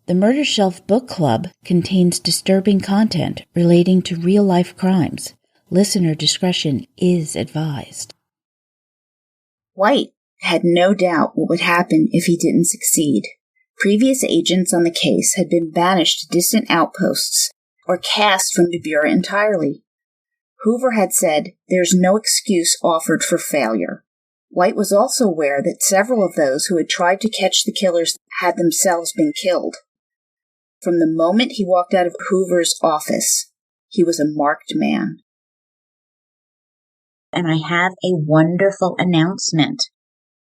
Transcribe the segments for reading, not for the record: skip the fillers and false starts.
The Murder Shelf Book Club contains disturbing content relating to real-life crimes. Listener discretion is advised. White had no doubt what would happen if he didn't succeed. Previous agents on the case had been banished to distant outposts or cast from the Bureau entirely. Hoover had said, "There's no excuse offered for failure." White was also aware that several of those who had tried to catch the killers had themselves been killed. From the moment he walked out of Hoover's office, he was a marked man. And I have a wonderful announcement.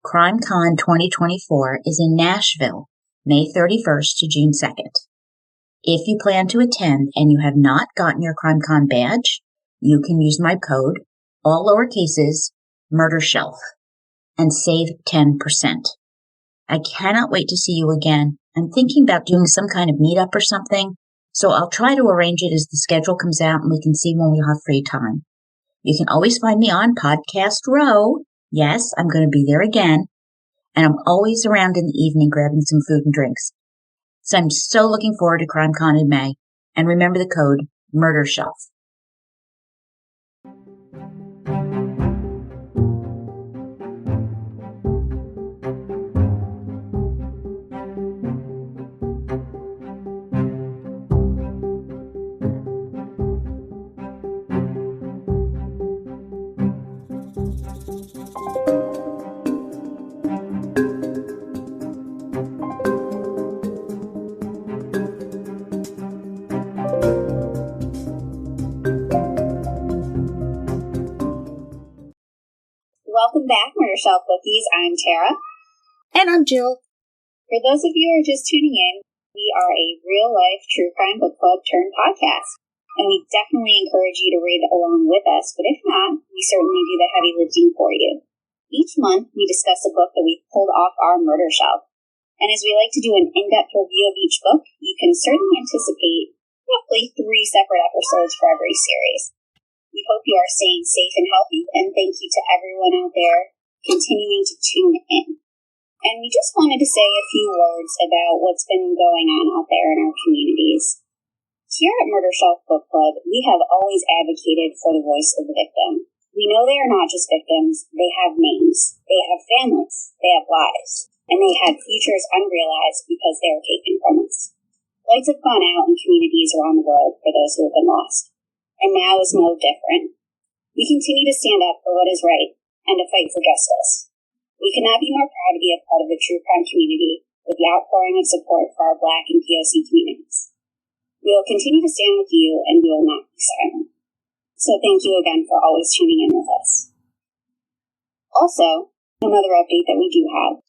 CrimeCon 2024 is in Nashville, May 31st to June 2nd. If you plan to attend and you have not gotten your CrimeCon badge, you can use my code, all lowercases, MurderShelf, and save 10%. I cannot wait to see you again. I'm thinking about doing some kind of meetup or something, so I'll try to arrange it as the schedule comes out and we can see when we'll have free time. You can always find me on Podcast Row. Yes, I'm going to be there again. And I'm always around in the evening grabbing some food and drinks. So I'm so looking forward to CrimeCon in May. And remember the code, MurderShelf. Welcome back, Murder Shelf Bookies. I'm Tara. And I'm Jill. For those of you who are just tuning in, we are a real-life true crime book club turned podcast. And we definitely encourage you to read along with us, but if not, we certainly do the heavy lifting for you. Each month, we discuss a book that we've pulled off our murder shelf. And as we like to do an in-depth review of each book, you can certainly anticipate roughly 3 separate episodes for every series. We hope you are staying safe and healthy, and thank you to everyone out there continuing to tune in. And we just wanted to say a few words about what's been going on out there in our communities. Here at Murder Shelf Book Club, we have always advocated for the voice of the victim. We know they are not just victims, they have names, they have families, they have lives, and they have futures unrealized because they are taken from us. Lights have gone out in communities around the world for those who have been lost. And now is no different. We continue to stand up for what is right and to fight for justice. We could not be more proud to be a part of the true crime community with the outpouring of support for our Black and POC communities. We will continue to stand with you and we will not be silent. So thank you again for always tuning in with us. Also, another update that we do have,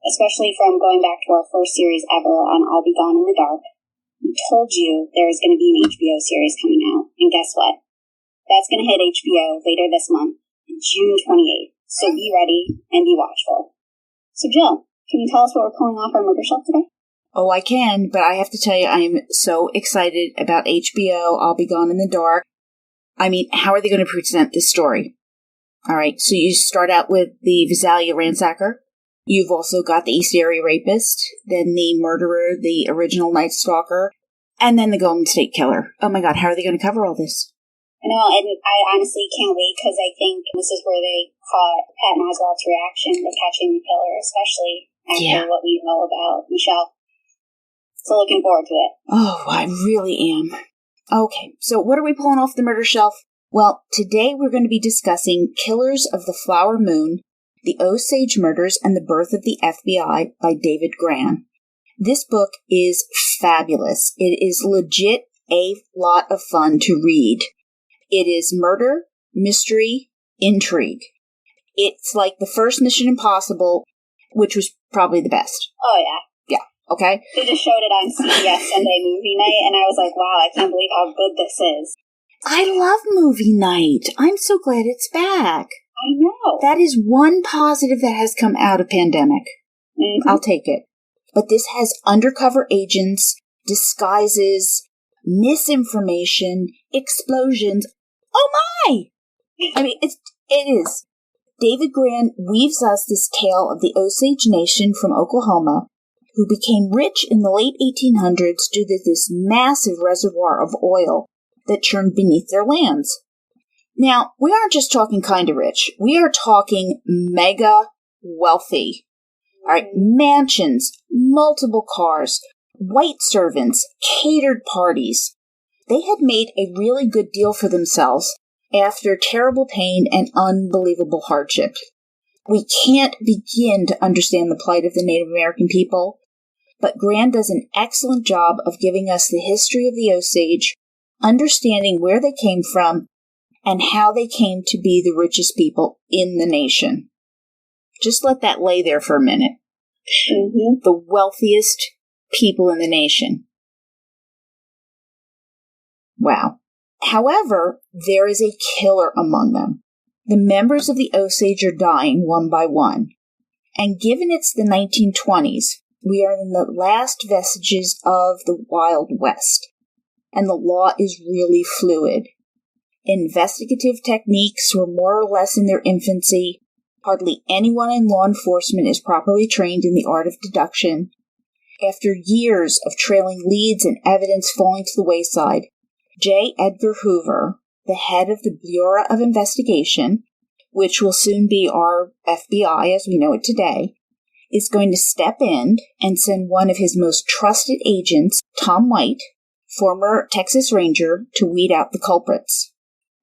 especially from going back to our first series ever on I'll Be Gone in the Dark, we told you there is going to be an HBO series coming out, and guess what? That's going to hit HBO later this month, June 28th, so be ready and be watchful. So Jill, can you tell us what we're pulling off our murder shelf today? Oh, I can, but I have to tell you, I am so excited about HBO, I'll Be Gone in the Dark. I mean, how are they going to present this story? All right, so you start out with the Visalia ransacker. You've also got the East Area rapist, then the murderer, the original Night Stalker, and then the Golden State Killer. Oh my God, how are they going to cover all this? I know, and I honestly can't wait because I think this is where they caught Patton Oswalt's reaction to catching the killer, especially after what we know about Michelle. So looking forward to it. Oh, I really am. Okay, so what are we pulling off the murder shelf? Well, today we're going to be discussing Killers of the Flower Moon, The Osage Murders and the Birth of the FBI by David Grann. This book is fabulous. It is legit a lot of fun to read. It is murder, mystery, intrigue. It's like the first Mission Impossible, which was probably the best. Oh, yeah. Yeah, okay? They just showed it on CBS Sunday movie night, and I was like, wow, I can't believe how good this is. I love movie night. I'm so glad it's back. I know. That is one positive that has come out of pandemic. Mm-hmm. I'll take it. But this has undercover agents, disguises, misinformation, explosions. Oh my! I mean, it is. David Grann weaves us this tale of the Osage Nation from Oklahoma, who became rich in the late 1800s due to this massive reservoir of oil that churned beneath their lands. Now, we aren't just talking kind of rich. We are talking mega wealthy. All right, mansions, multiple cars, white servants, catered parties. They had made a really good deal for themselves after terrible pain and unbelievable hardship. We can't begin to understand the plight of the Native American people, but Grann does an excellent job of giving us the history of the Osage, understanding where they came from, and how they came to be the richest people in the nation. Just let that lay there for a minute. Mm-hmm. The wealthiest people in the nation. Wow. However, there is a killer among them. The members of the Osage are dying one by one. And given it's the 1920s, we are in the last vestiges of the Wild West. And the law is really fluid. Investigative techniques were more or less in their infancy. Hardly anyone in law enforcement is properly trained in the art of deduction. After years of trailing leads and evidence falling to the wayside, J. Edgar Hoover, the head of the Bureau of Investigation, which will soon be our FBI as we know it today, is going to step in and send one of his most trusted agents, Tom White, former Texas Ranger, to weed out the culprits.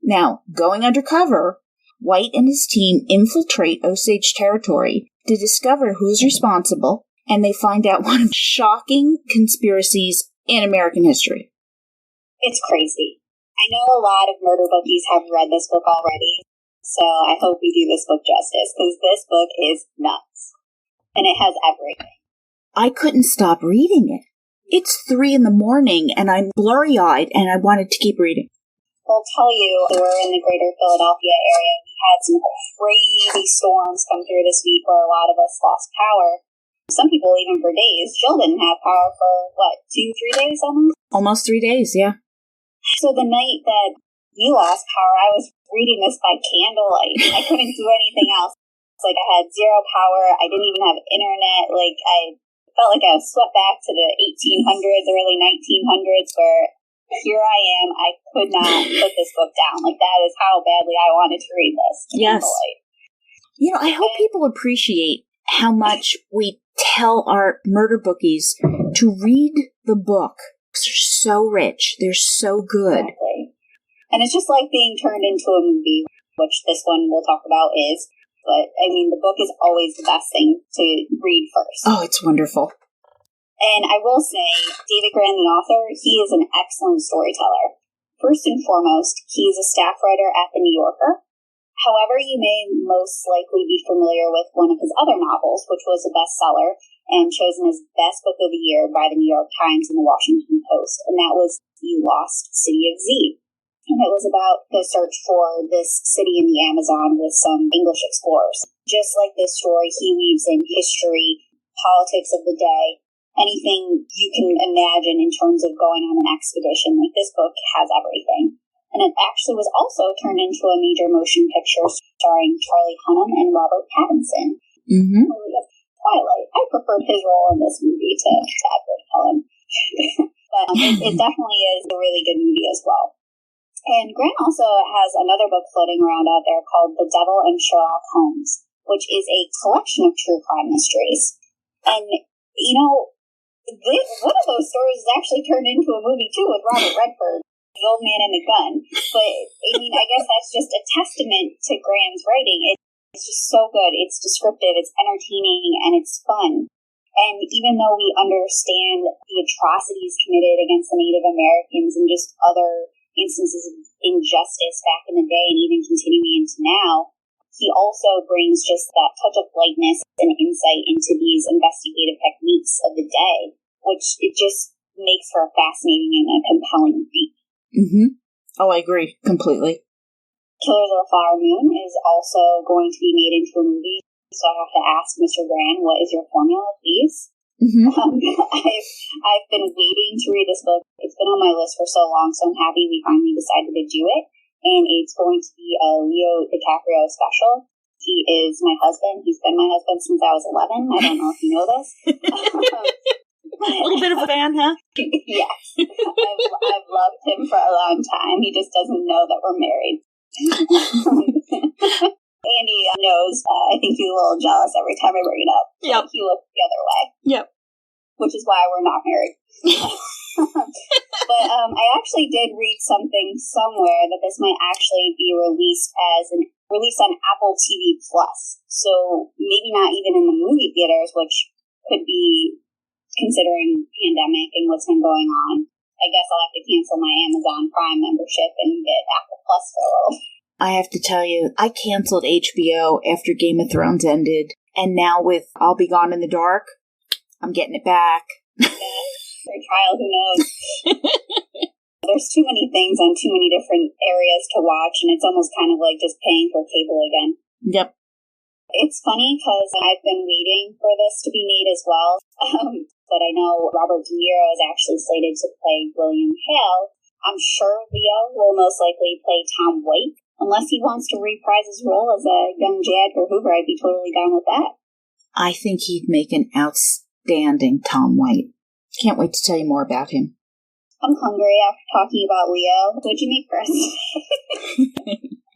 Now, going undercover, White and his team infiltrate Osage territory to discover who's responsible, and they find out one of the shocking conspiracies in American history. It's crazy. I know a lot of murder bookies have read this book already, so I hope we do this book justice, because this book is nuts. And it has everything. I couldn't stop reading it. It's 3 a.m, and I'm blurry-eyed, and I wanted to keep reading. I'll tell you, we're in the greater Philadelphia area. We had some crazy storms come through this week where a lot of us lost power. Some people even for days. Jill didn't have power for, 2-3 days almost? Almost 3 days, yeah. So the night that we lost power, I was reading this by candlelight. I couldn't do anything else. It's like I had zero power. I didn't even have internet. I felt like I was swept back to the 1800s, early 1900s, where here I am. I could not put this book down. That is how badly I wanted to read this. Yes. I hope people appreciate how much we tell our murder bookies to read the book. They're so rich. They're so good. Exactly. And it's just like being turned into a movie, which this one we'll talk about is. But, the book is always the best thing to read first. Oh, it's wonderful. And I will say, David Grann, the author, he is an excellent storyteller. First and foremost, he is a staff writer at The New Yorker. However, you may most likely be familiar with one of his other novels, which was a bestseller and chosen as Best Book of the Year by the New York Times and the Washington Post, and that was The Lost City of Z. And it was about the search for this city in the Amazon with some English explorers. Just like this story, he weaves in history, politics of the day, anything you can imagine in terms of going on an expedition. This book has everything. And it actually was also turned into a major motion picture starring Charlie Hunnam and Robert Pattinson. Mm-hmm. Twilight. I preferred his role in this movie to Edward Cullen. But it definitely is a really good movie as well. And Grann also has another book floating around out there called The Devil and Sherlock Holmes, which is a collection of true crime mysteries. And, one of those stories is actually turned into a movie, too, with Robert Redford, The Old Man and the Gun. But, I guess that's just a testament to Grann's writing. It's just so good. It's descriptive, it's entertaining, and it's fun. And even though we understand the atrocities committed against the Native Americans and just other instances of injustice back in the day and even continuing into now, he also brings just that touch of lightness and insight into these investigative techniques of the day, which it just makes for a fascinating and a compelling read. Mm-hmm. Oh, I agree completely. Killers of the Flower Moon is also going to be made into a movie, so I have to ask Mr. Grann, what is your formula, please? Mm-hmm. I've been waiting to read this book. It's been on my list for so long, so I'm happy we finally decided to do it. And it's going to be a Leo DiCaprio special. He is my husband. He's been my husband since I was 11. I don't know if you know this. A little bit of a fan, huh? Yes. I've loved him for a long time. He just doesn't know that we're married. Andy knows. I think he's a little jealous every time I bring it up. Yep. He looks the other way. Yep. Which is why we're not married. But I actually did read something somewhere that this might actually be released on Apple TV Plus. So maybe not even in the movie theaters, which could be considering pandemic and what's been going on. I guess I'll have to cancel my Amazon Prime membership and get Apple Plus for a little. I have to tell you, I canceled HBO after Game of Thrones ended, and now with I'll Be Gone in the Dark, I'm getting it back. Yeah, for a trial, who knows? There's too many things on too many different areas to watch, and it's almost kind of like just paying for cable again. Yep. It's funny because I've been waiting for this to be made as well, but I know Robert De Niro is actually slated to play William Hale. I'm sure Leo will most likely play Tom White. Unless he wants to reprise his role as a young J. Edgar Hoover, I'd be totally down with that. I think he'd make an outstanding Tom White. Can't wait to tell you more about him. I'm hungry after talking about Leo. What'd you make for us?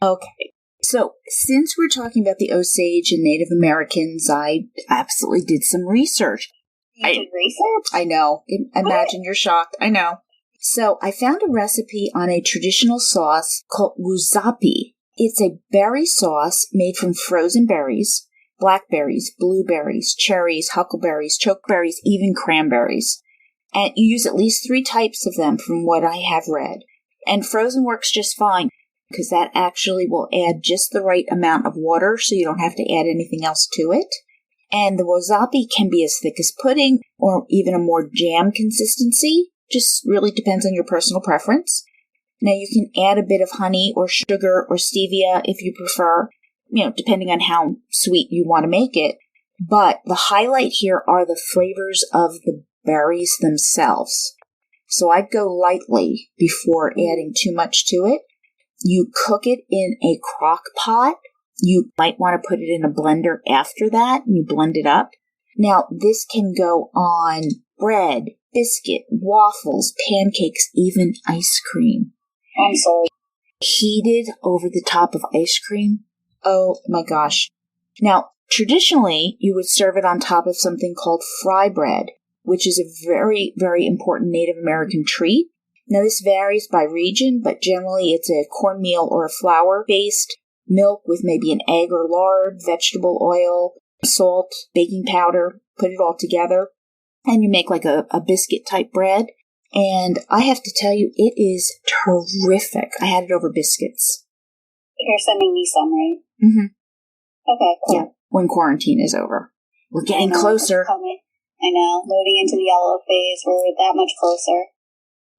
Okay. So, since we're talking about the Osage and Native Americans, I absolutely did some research. You did research? I know. Imagine you're shocked. I know. So, I found a recipe on a traditional sauce called wuzapi. It's a berry sauce made from frozen berries, blackberries, blueberries, cherries, huckleberries, chokeberries, even cranberries. And you use at least 3 types of them from what I have read. And frozen works just fine, because that actually will add just the right amount of water so you don't have to add anything else to it. And the wuzapi can be as thick as pudding or even a more jam consistency. Just really depends on your personal preference. Now you can add a bit of honey or sugar or stevia if you prefer, depending on how sweet you want to make it. But the highlight here are the flavors of the berries themselves. So I'd go lightly before adding too much to it. You cook it in a crock pot. You might want to put it in a blender after that, and you blend it up. Now, this can go on bread, biscuit, waffles, pancakes, even ice cream. I'm sold. Heated over the top of ice cream. Oh my gosh. Now, traditionally, you would serve it on top of something called fry bread, which is a very, very important Native American treat. Now, this varies by region, but generally it's a cornmeal or a flour-based milk with maybe an egg or lard, vegetable oil, salt, baking powder, put it all together, and you make like a biscuit-type bread. And I have to tell you, it is terrific. I had it over biscuits. You're sending me some, right? Mm-hmm. Okay, cool. Yeah, when quarantine is over. We're getting closer. I know. Moving into the yellow phase, we're that much closer.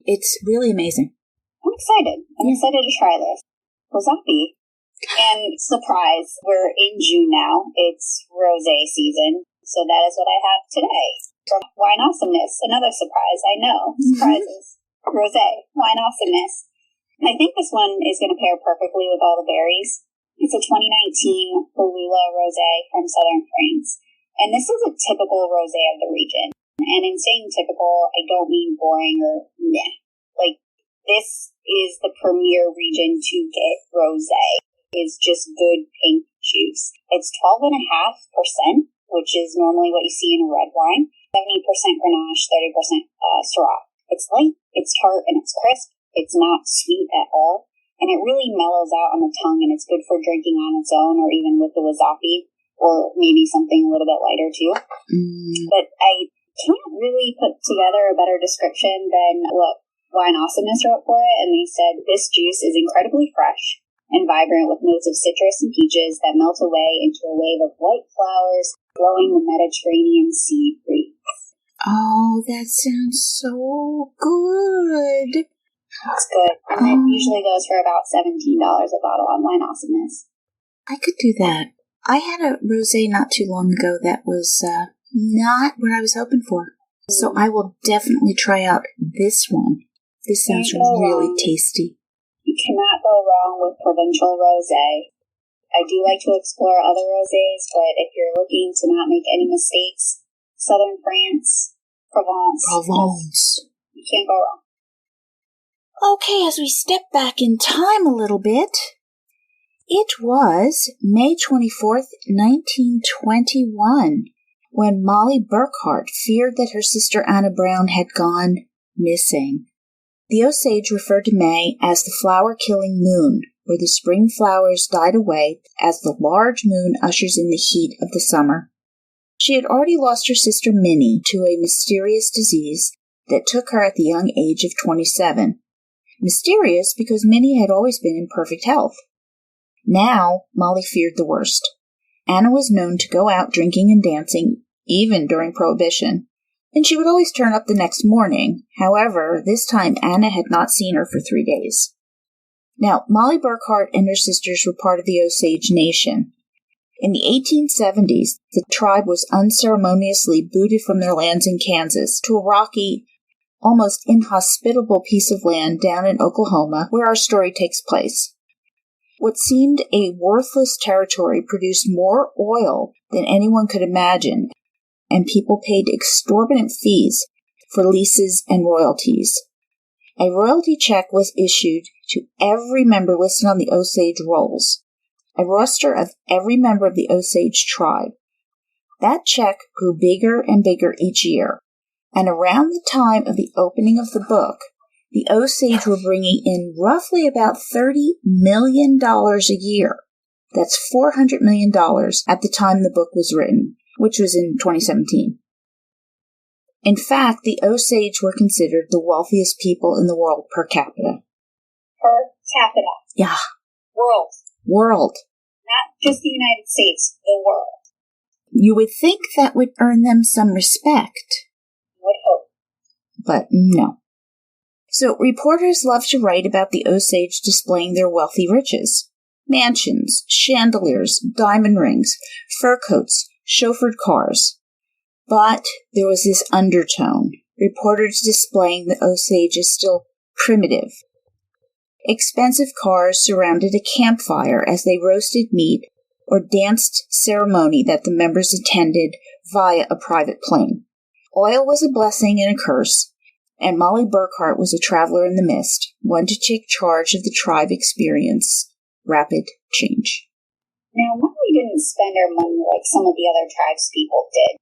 It's really amazing. I'm excited. I'm excited to try this. Wuzapi. And surprise, we're in June now. It's rosé season. So that is what I have today. From Wine Awesomeness. Another surprise, I know. Surprises. Rosé. Wine Awesomeness. I think this one is going to pair perfectly with all the berries. It's a 2019 Palula Rosé from Southern France. And this is a typical rosé of the region. And in saying typical, I don't mean boring or meh. Like, this is the premier region to get rosé. It's just good pink juice. It's 12.5%, which is normally what you see in a red wine. 70% Grenache, 30% Syrah. It's light, it's tart, and it's crisp. It's not sweet at all. And it really mellows out on the tongue, and it's good for drinking on its own or even with the wuzapi, or maybe something a little bit lighter too. But I can't really put together a better description than what Wine Awesomeness wrote for it, and they said, this juice is incredibly fresh and vibrant with notes of citrus and peaches that melt away into a wave of white flowers blowing the Mediterranean sea breeze. Oh, that sounds so good. It's good. And it usually goes for about $17 a bottle on Wine Awesomeness. I could do that. I had a rosé not too long ago that was not what I was hoping for. So I will definitely try out this one. This sounds really tasty. You cannot go wrong with provincial rosé. I do like to explore other rosés, but if you're looking to not make any mistakes, Southern France, Provence. You can't go wrong. Okay, as we step back in time a little bit, it was May 24th, 1921, when Mollie Burkhart feared that her sister Anna Brown had gone missing. The Osage referred to May as the flower-killing moon, where the spring flowers died away as the large moon ushers in the heat of the summer. She had already lost her sister Minnie to a mysterious disease that took her at the young age of 27. Mysterious because Minnie had always been in perfect health. Now, Mollie feared the worst. Anna was known to go out drinking and dancing, even during Prohibition, and she would always turn up the next morning. However, this time Anna had not seen her for 3 days. Now, Mollie Burkhart and her sisters were part of the Osage Nation. In the 1870s, the tribe was unceremoniously booted from their lands in Kansas to a rocky, almost inhospitable piece of land down in Oklahoma, where our story takes place. What seemed a worthless territory produced more oil than anyone could imagine, and people paid exorbitant fees for leases and royalties. A royalty check was issued to every member listed on the Osage rolls, a roster of every member of the Osage tribe. That check grew bigger and bigger each year, and around the time of the opening of the book, the Osage were bringing in roughly about $30 million a year. That's $400 million at the time the book was written, which was in 2017. In fact, the Osage were considered the wealthiest people in the world per capita. Per capita. Yeah. World. Not just the United States, the world. You would think that would earn them some respect. Would hope. But no. So reporters love to write about the Osage displaying their wealthy riches. Mansions, chandeliers, diamond rings, fur coats, chauffeured cars. But there was this undertone. Reporters displaying the Osage as still primitive. Expensive cars surrounded a campfire as they roasted meat or danced ceremony that the members attended via a private plane. Oil was a blessing and a curse, and Mollie Burkhart was a traveler in the mist, one to take charge of the tribe experience rapid change. Now, Mollie didn't spend her money like some of the other tribespeople did,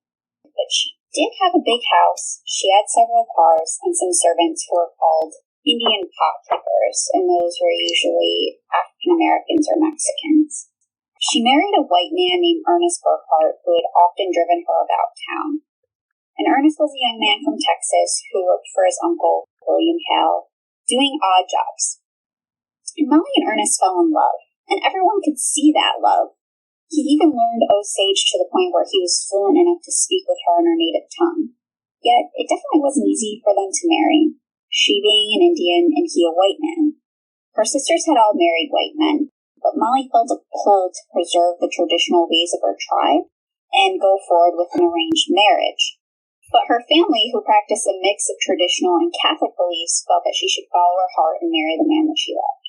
but she did have a big house, she had several cars, and some servants who were called Indian pot pickers, and those were usually African Americans or Mexicans. She married a white man named Ernest Burkhart, who had often driven her about town. And Ernest was a young man from Texas who worked for his uncle, William Hale, doing odd jobs. And Mollie and Ernest fell in love, and everyone could see that love. He even learned Osage to the point where he was fluent enough to speak with her in her native tongue. Yet, it definitely wasn't easy for them to marry, she being an Indian and he a white man. Her sisters had all married white men, but Mollie felt a pull to preserve the traditional ways of her tribe and go forward with an arranged marriage. But her family, who practiced a mix of traditional and Catholic beliefs, felt that she should follow her heart and marry the man that she loved.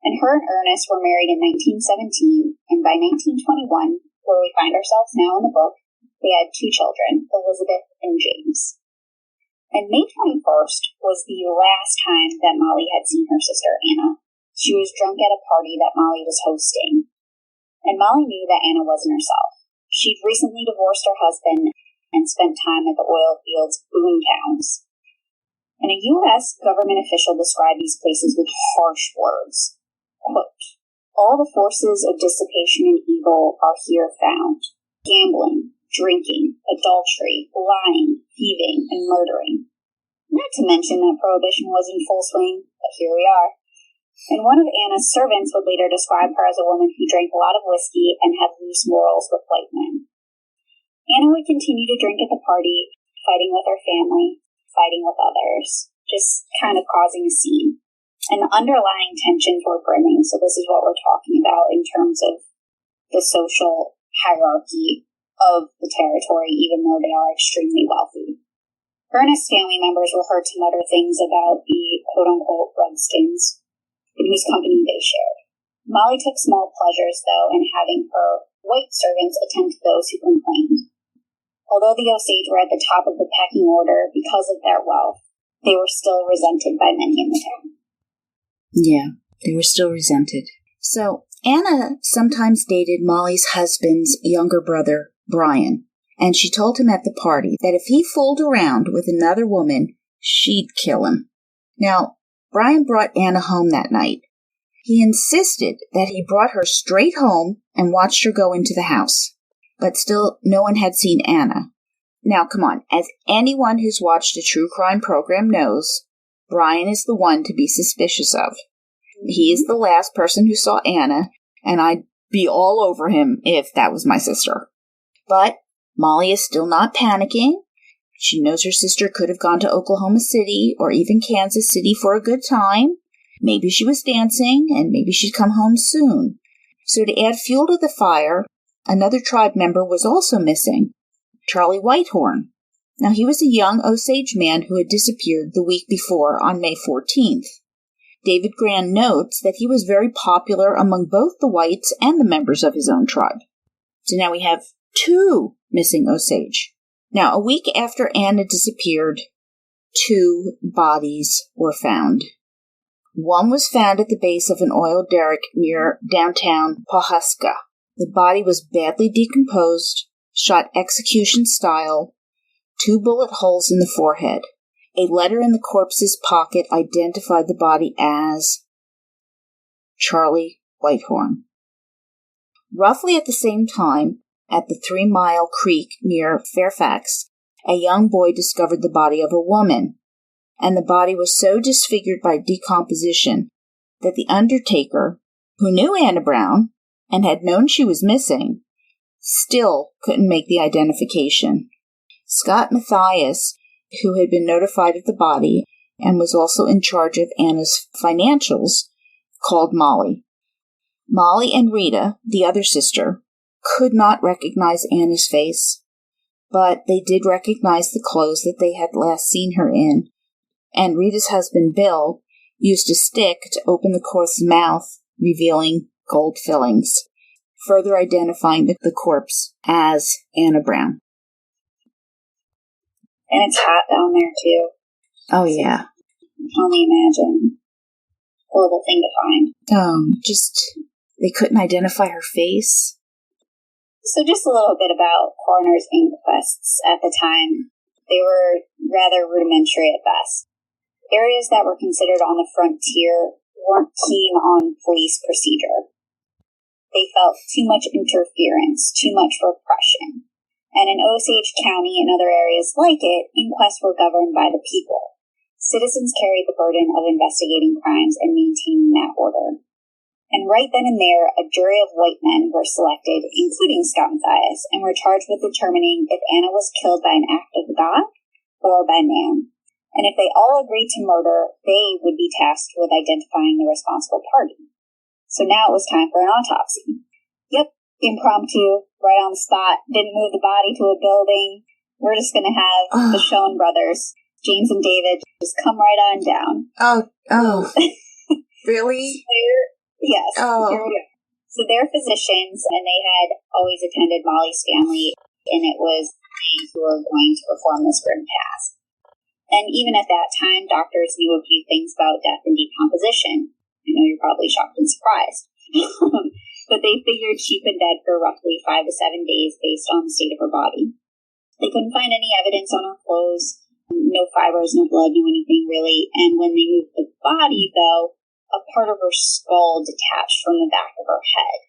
And her and Ernest were married in 1917, and by 1921, where we find ourselves now in the book, they had 2 children, Elizabeth and James. And May 21st was the last time that Mollie had seen her sister Anna. She was drunk at a party that Mollie was hosting. And Mollie knew that Anna wasn't herself. She'd recently divorced her husband and spent time at the oil fields boom towns. And a U.S. government official described these places with harsh words. Quote, "All the forces of dissipation and evil are here found. Gambling, drinking, adultery, lying, thieving, and murdering." Not to mention that Prohibition was in full swing, but here we are. And one of Anna's servants would later describe her as a woman who drank a lot of whiskey and had loose morals with white men. Anna would continue to drink at the party, fighting with her family, fighting with others, just kind of causing a scene. And the underlying tensions were brimming, so this is what we're talking about in terms of the social hierarchy of the territory, even though they are extremely wealthy. Ernest's family members were heard to mutter things about the quote-unquote Redskins, in whose company they shared. Mollie took small pleasures, though, in having her white servants attend to those who complained. Although the Osage were at the top of the pecking order because of their wealth, they were still resented by many in the town. Yeah, they were still resented. So, Anna sometimes dated Mollie's husband's younger brother, Brian, and she told him at the party that if he fooled around with another woman, she'd kill him. Now, Brian brought Anna home that night. He insisted that he brought her straight home and watched her go into the house. But still, no one had seen Anna. Now, come on, as anyone who's watched a true crime program knows, Brian is the one to be suspicious of. He is the last person who saw Anna, and I'd be all over him if that was my sister. But Mollie is still not panicking. She knows her sister could have gone to Oklahoma City or even Kansas City for a good time. Maybe she was dancing, and maybe she'd come home soon. So to add fuel to the fire, another tribe member was also missing, Charlie Whitehorn. Now, he was a young Osage man who had disappeared the week before on May 14th. David Grann notes that he was very popular among both the whites and the members of his own tribe. So now we have 2 missing Osage. Now, a week after Anna disappeared, 2 bodies were found. One was found at the base of an oil derrick near downtown Pawhuska. The body was badly decomposed, shot execution style, 2 bullet holes in the forehead. A letter in the corpse's pocket identified the body as Charlie Whitehorn. Roughly at the same time, at the 3 Mile Creek near Fairfax, a young boy discovered the body of a woman, and the body was so disfigured by decomposition that the undertaker, who knew Anna Brown and had known she was missing, still couldn't make the identification. Scott Matthias, who had been notified of the body and was also in charge of Anna's financials, called Mollie. Mollie and Rita, the other sister, could not recognize Anna's face, but they did recognize the clothes that they had last seen her in, and Rita's husband, Bill, used a stick to open the corpse's mouth, revealing gold fillings, further identifying the corpse as Anna Brown. And it's hot down there, too. Oh, yeah. I can only imagine. Horrible thing to find. They couldn't identify her face. So just a little bit about coroner's inquests at the time. They were rather rudimentary at best. Areas that were considered on the frontier weren't keen on police procedure. They felt too much interference, too much repression. And in Osage County and other areas like it, inquests were governed by the people. Citizens carried the burden of investigating crimes and maintaining that order. And right then and there, a jury of white men were selected, including Scott Matthias, and were charged with determining if Anna was killed by an act of God or by man. And if they all agreed to murder, they would be tasked with identifying the responsible party. So now it was time for an autopsy. Yep, impromptu, right on the spot, didn't move the body to a building. We're just going to have the Schoen brothers, James and David, just come right on down. Oh, really? Yes, here we go. So they're physicians, and they had always attended Mollie's family, and it was they who were going to perform this grim task. And even at that time, doctors knew a few things about death and decomposition. I know you're probably shocked and surprised. But they figured she'd been dead for roughly 5 to 7 days based on the state of her body. They couldn't find any evidence on her clothes, no fibers, no blood, no anything really. And when they moved the body, though, a part of her skull detached from the back of her head.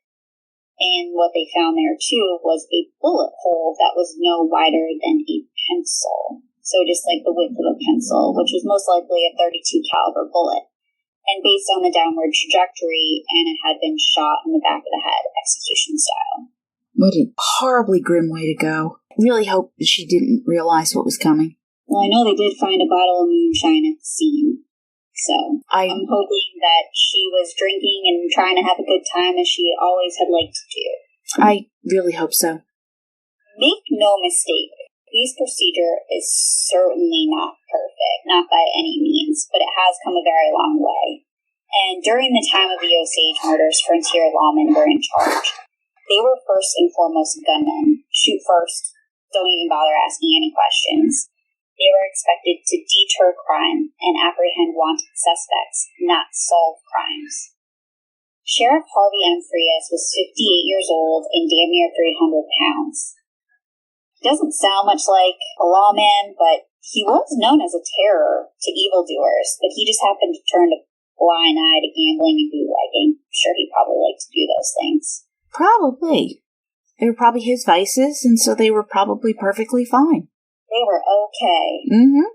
And what they found there, too, was a bullet hole that was no wider than a pencil. So just like the width of a pencil, which was most likely a .32 caliber bullet. And based on the downward trajectory, Anna had been shot in the back of the head, execution style. What a horribly grim way to go. Really hope that she didn't realize what was coming. Well, I know they did find a bottle of moonshine at the scene. So I'm hoping that she was drinking and trying to have a good time as she always had liked to do. I really hope so. Make no mistake, police procedure is certainly not perfect, not by any means, but it has come a very long way. And And during the time of the Osage murders, frontier lawmen were in charge. They were first and foremost gunmen. Shoot first, don't even bother asking any questions. They were expected to deter crime and apprehend wanted suspects, not solve crimes. Sheriff Harvey M. Frias was 58 years old and damn near 300 pounds. He doesn't sound much like a lawman, but he was known as a terror to evildoers, but he just happened to turn a blind eye to gambling and bootlegging. I'm sure he probably liked to do those things. Probably. They were probably his vices, and so they were probably perfectly fine. They were okay. Mm-hmm.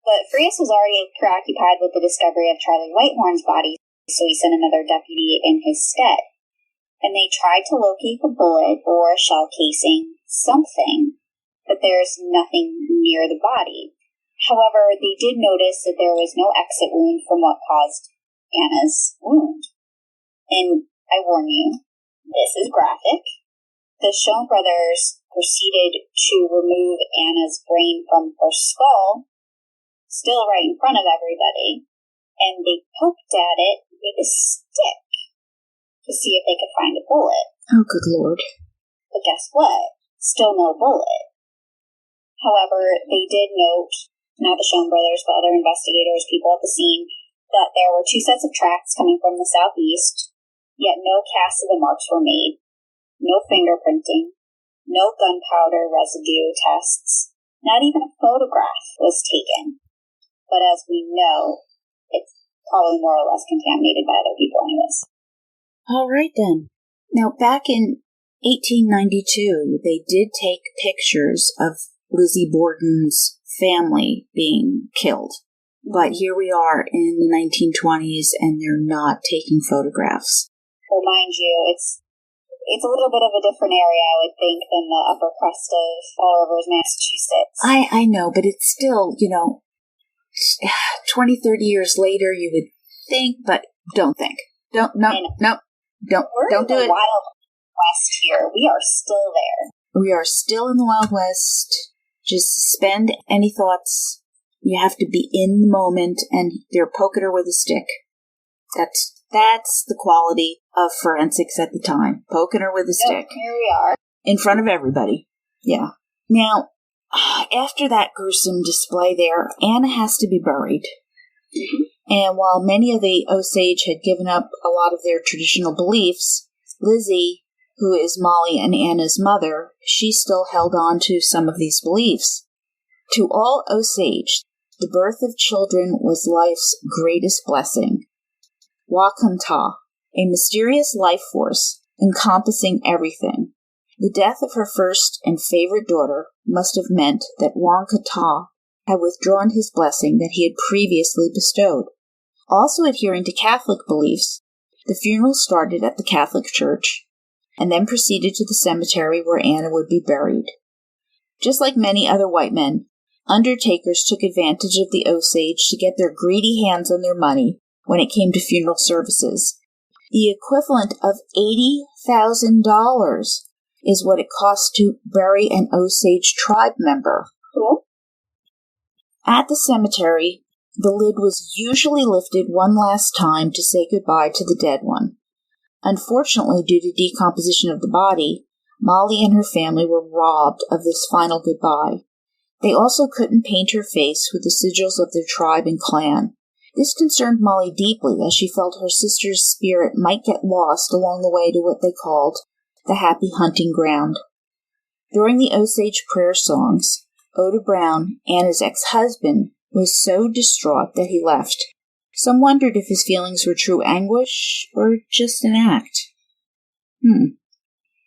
But Frias was already preoccupied with the discovery of Charlie Whitehorn's body, so he sent another deputy in his stead. And they tried to locate the bullet or a shell casing, something, but there's nothing near the body. However, they did notice that there was no exit wound from what caused Anna's wound. And I warn you, this is graphic. The Schoen brothers proceeded to remove Anna's brain from her skull, still right in front of everybody, and they poked at it with a stick to see if they could find a bullet. Oh, good Lord. But guess what? Still no bullet. However, they did note, not the Schoen brothers, but other investigators, people at the scene, that there were 2 sets of tracks coming from the southeast, yet no casts of the marks were made, no fingerprinting, no gunpowder residue tests, not even a photograph was taken. But as we know, it's probably more or less contaminated by other people anyways. All right, then. Now, back in 1892, they did take pictures of Lizzie Borden's family being killed. But here we are in the 1920s, and they're not taking photographs. Well, mind you, it's a little bit of a different area, I would think, than the upper crust of Fall Rivers, Massachusetts. I know, but it's still, 20, 30 years later, you would think, but don't think. Don't do it. We're in the Wild West here. We are still there. We are still in the Wild West. Just suspend any thoughts. You have to be in the moment, and they're poking her with a stick. That's the quality of forensics at the time. Poking her with a stick. Here we are. In front of everybody. Yeah. Now, after that gruesome display there, Anna has to be buried. Mm-hmm. And while many of the Osage had given up a lot of their traditional beliefs, Lizzie, who is Mollie and Anna's mother, she still held on to some of these beliefs. To all Osage, the birth of children was life's greatest blessing. Wakanta, a mysterious life force encompassing everything. The death of her first and favorite daughter must have meant that Wakanta had withdrawn his blessing that he had previously bestowed. Also adhering to Catholic beliefs, the funeral started at the Catholic Church and then proceeded to the cemetery where Anna would be buried. Just like many other white men, undertakers took advantage of the Osage to get their greedy hands on their money when it came to funeral services. The equivalent of $80,000 is what it costs to bury an Osage tribe member. Cool. At the cemetery, the lid was usually lifted one last time to say goodbye to the dead one. Unfortunately, due to decomposition of the body, Mollie and her family were robbed of this final goodbye. They also couldn't paint her face with the sigils of their tribe and clan. This concerned Mollie deeply, as she felt her sister's spirit might get lost along the way to what they called the happy hunting ground. During the Osage prayer songs, Oda Brown, Anna's ex-husband, was so distraught that he left. Some wondered if his feelings were true anguish or just an act.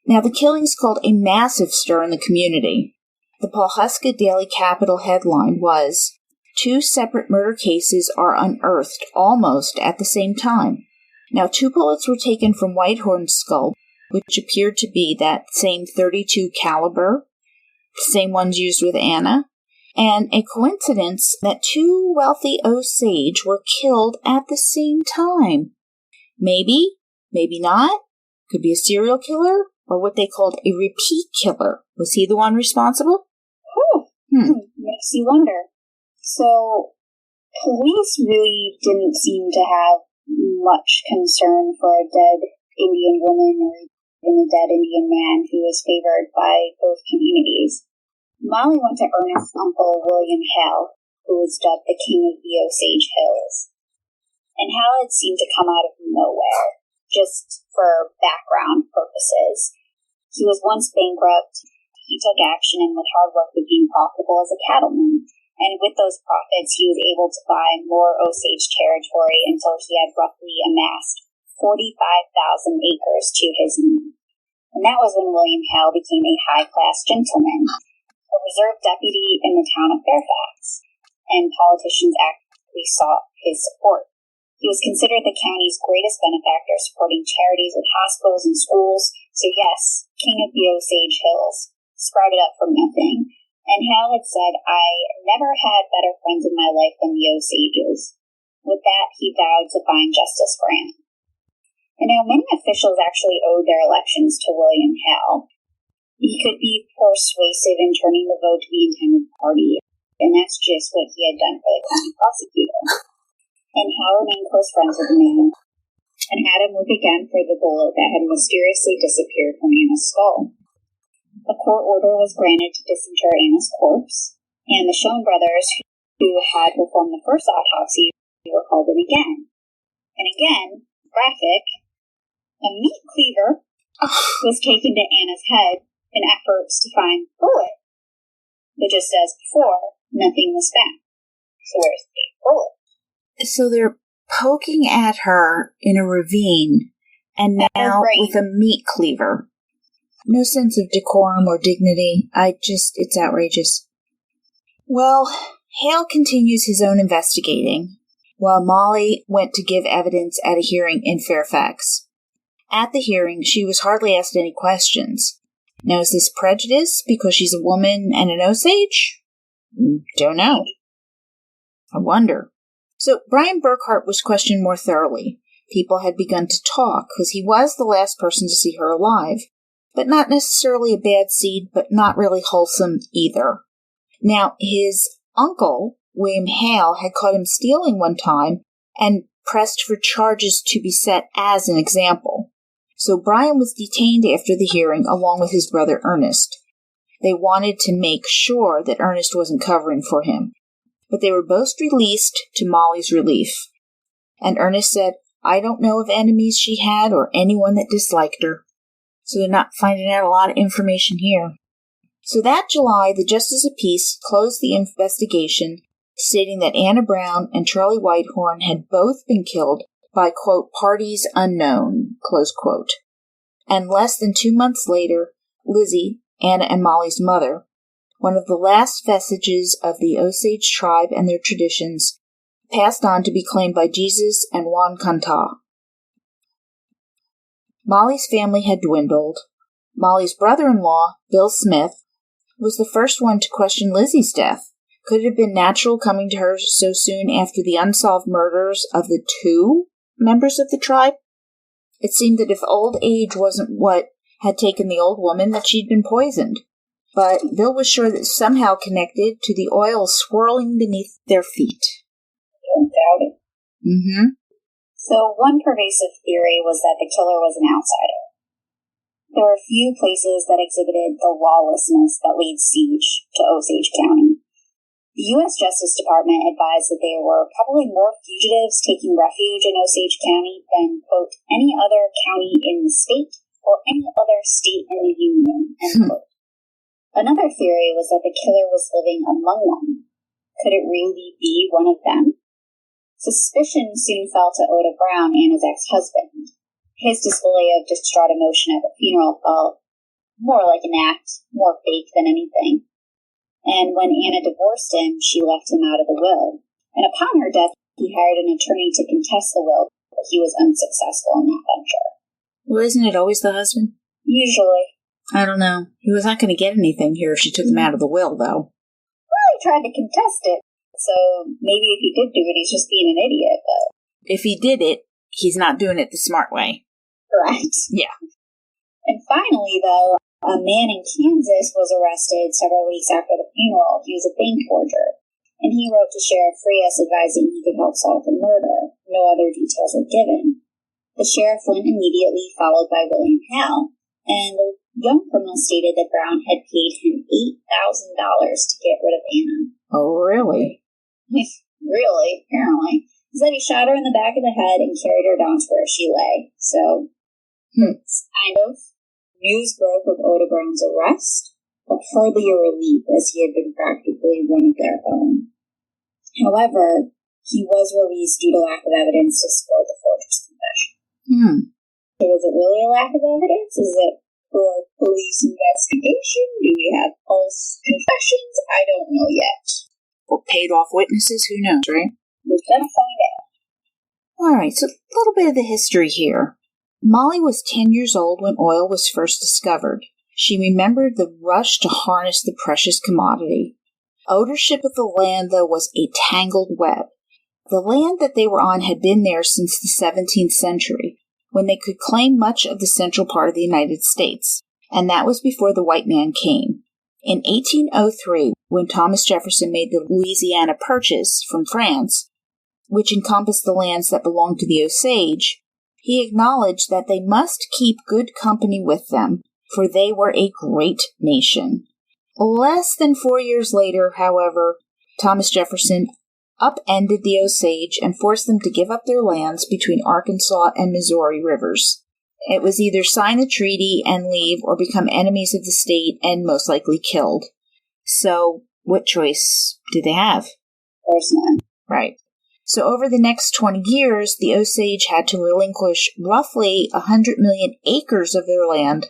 Now, the killings caused a massive stir in the community. The Pawhuska Daily Capital headline was, "2 separate murder cases are unearthed almost at the same time." Now, 2 bullets were taken from Whitehorn's skull, which appeared to be that same .32 caliber, the same ones used with Anna, and a coincidence that 2 wealthy Osage were killed at the same time. Maybe, maybe not. Could be a serial killer, or what they called a repeat killer. Was he the one responsible? Makes you wonder. So, police really didn't seem to have much concern for a dead Indian woman or even a dead Indian man who was favored by both communities. Mollie went to Ernest's uncle, William Hale, who was dubbed the King of the Osage Hills. And Hale had seemed to come out of nowhere, just for background purposes. He was once bankrupt. He took action and with hard work became profitable as a cattleman. And with those profits, he was able to buy more Osage territory until he had roughly amassed 45,000 acres to his name. And that was when William Hale became a high-class gentleman, a reserve deputy in the town of Fairfax, and politicians actively sought his support. He was considered the county's greatest benefactor, supporting charities with hospitals and schools. So yes, King of the Osage Hills, sprouted up from nothing. And Hale had said, "I never had better friends in my life than the Osages." With that, he vowed to find justice for Anna. And now many officials actually owed their elections to William Hale. He could be persuasive in turning the vote to the intended party, and that's just what he had done for the county prosecutor. And Hale remained close friends with the man, and had him look again for the bullet that had mysteriously disappeared from Anna's skull. A court order was granted to disinter Anna's corpse, and the Schoen brothers, who had performed the first autopsy, were called in again. And again, graphic, a meat cleaver was taken to Anna's head in efforts to find the bullet. But just as before, nothing was found. So where's the bullet? So they're poking at her in a ravine, and now with a meat cleaver. No sense of decorum or dignity. It's outrageous. Well, Hale continues his own investigating, while Mollie went to give evidence at a hearing in Fairfax. At the hearing, she was hardly asked any questions. Now, is this prejudice because she's a woman and an Osage? Don't know. I wonder. So, Brian Burkhart was questioned more thoroughly. People had begun to talk, because he was the last person to see her alive. But not necessarily a bad seed, but not really wholesome either. Now, his uncle, William Hale, had caught him stealing one time and pressed for charges to be set as an example. So Brian was detained after the hearing along with his brother Ernest. They wanted to make sure that Ernest wasn't covering for him. But they were both released to Mollie's relief. And Ernest said, "I don't know of enemies she had or anyone that disliked her." So they're not finding out a lot of information here. So that July, the Justice of Peace closed the investigation, stating that Anna Brown and Charlie Whitehorn had both been killed by, quote, "parties unknown," close quote. And less than 2 months later, Lizzie, Anna and Mollie's mother, one of the last vestiges of the Osage tribe and their traditions, passed on to be claimed by Jesus and Juan Cantá. Mollie's family had dwindled. Mollie's brother-in-law, Bill Smith, was the first one to question Lizzie's death. Could it have been natural coming to her so soon after the unsolved murders of the 2 members of the tribe? It seemed that if old age wasn't what had taken the old woman, that she'd been poisoned. But Bill was sure that somehow connected to the oil swirling beneath their feet. Don't doubt it. Mm-hmm. So one pervasive theory was that the killer was an outsider. There were few places that exhibited the lawlessness that laid siege to Osage County. The U.S. Justice Department advised that there were probably more fugitives taking refuge in Osage County than, quote, "any other county in the state or any other state in the Union," end quote. Another theory was that the killer was living among them. Could it really be one of them? Suspicion soon fell to Oda Brown, Anna's ex-husband. His display of distraught emotion at the funeral felt more like an act, more fake than anything. And when Anna divorced him, she left him out of the will. And upon her death, he hired an attorney to contest the will, but he was unsuccessful in that venture. Well, isn't it always the husband? Usually. I don't know. He was not going to get anything here if she took him out of the will, though. Well, he tried to contest it. So maybe if he did do it, he's just being an idiot. But if he did it, he's not doing it the smart way. Correct. Yeah. And finally, though, a man in Kansas was arrested several weeks after the funeral. He was a bank forger. And he wrote to Sheriff Frias advising he could help solve the murder. No other details were given. The sheriff went immediately, followed by William Hale, and the young criminal stated that Brown had paid him $8,000 to get rid of Anna. Oh, really? Really, apparently. He said he shot her in the back of the head and carried her down to where she lay. So, it's kind of. News broke of Oda Brown's arrest, but hardly a relief as he had been practically one of their own. However, he was released due to lack of evidence to support the forger's confession. So was it really a lack of evidence? Is it for police investigation? Do we have false confessions? I don't know yet. Or paid off witnesses? Who knows, right? We're gonna find out. All right, so a little bit of the history here. Mollie was 10 years old when oil was first discovered. She remembered the rush to harness the precious commodity. Ownership of the land, though, was a tangled web. The land that they were on had been there since the 17th century, when they could claim much of the central part of the United States, and that was before the white man came. In 1803, when Thomas Jefferson made the Louisiana Purchase from France, which encompassed the lands that belonged to the Osage, he acknowledged that they must keep good company with them, for they were a great nation. Less than 4 years later, however, Thomas Jefferson upended the Osage and forced them to give up their lands between Arkansas and Missouri rivers. It was either sign the treaty and leave or become enemies of the state and most likely killed. So, what choice did they have? There's none. Right. So over the next 20 years, the Osage had to relinquish roughly 100 million acres of their land,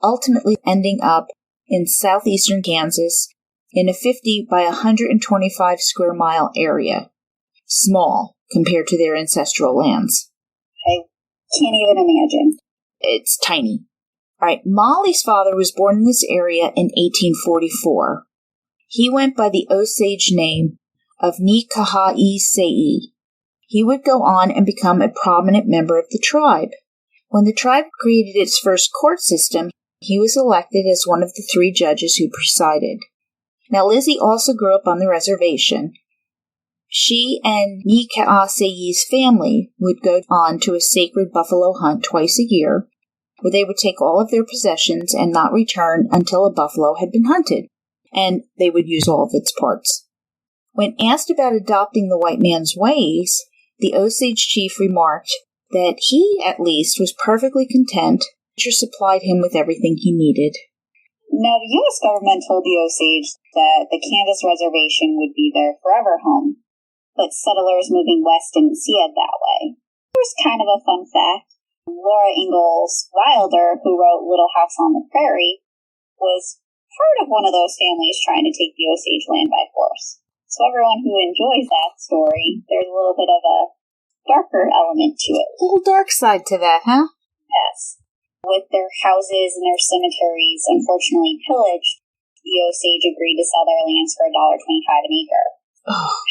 ultimately ending up in southeastern Kansas in a 50 by 125 square mile area. Small compared to their ancestral lands. I can't even imagine. It's tiny. All right, Mollie's father was born in this area in 1844. He went by the Osage name of Ni-Kahai-Sei. He would go on and become a prominent member of the tribe. When the tribe created its first court system, he was elected as one of the 3 judges who presided. Now, Lizzie also grew up on the reservation. She and Ni-Kahai-Sei's family would go on to a sacred buffalo hunt twice a year, where they would take all of their possessions and not return until a buffalo had been hunted, and they would use all of its parts. When asked about adopting the white man's ways, the Osage chief remarked that he, at least, was perfectly content. Nature supplied him with everything he needed. Now, the U.S. government told the Osage that the Kansas reservation would be their forever home, but settlers moving west didn't see it that way. Here's kind of a fun fact. Laura Ingalls Wilder, who wrote Little House on the Prairie, was part of one of those families trying to take the Osage land by force. So everyone who enjoys that story, there's a little bit of a darker element to it. A little dark side to that, huh? Yes. With their houses and their cemeteries unfortunately pillaged, the Osage agreed to sell their lands for $1.25 an acre.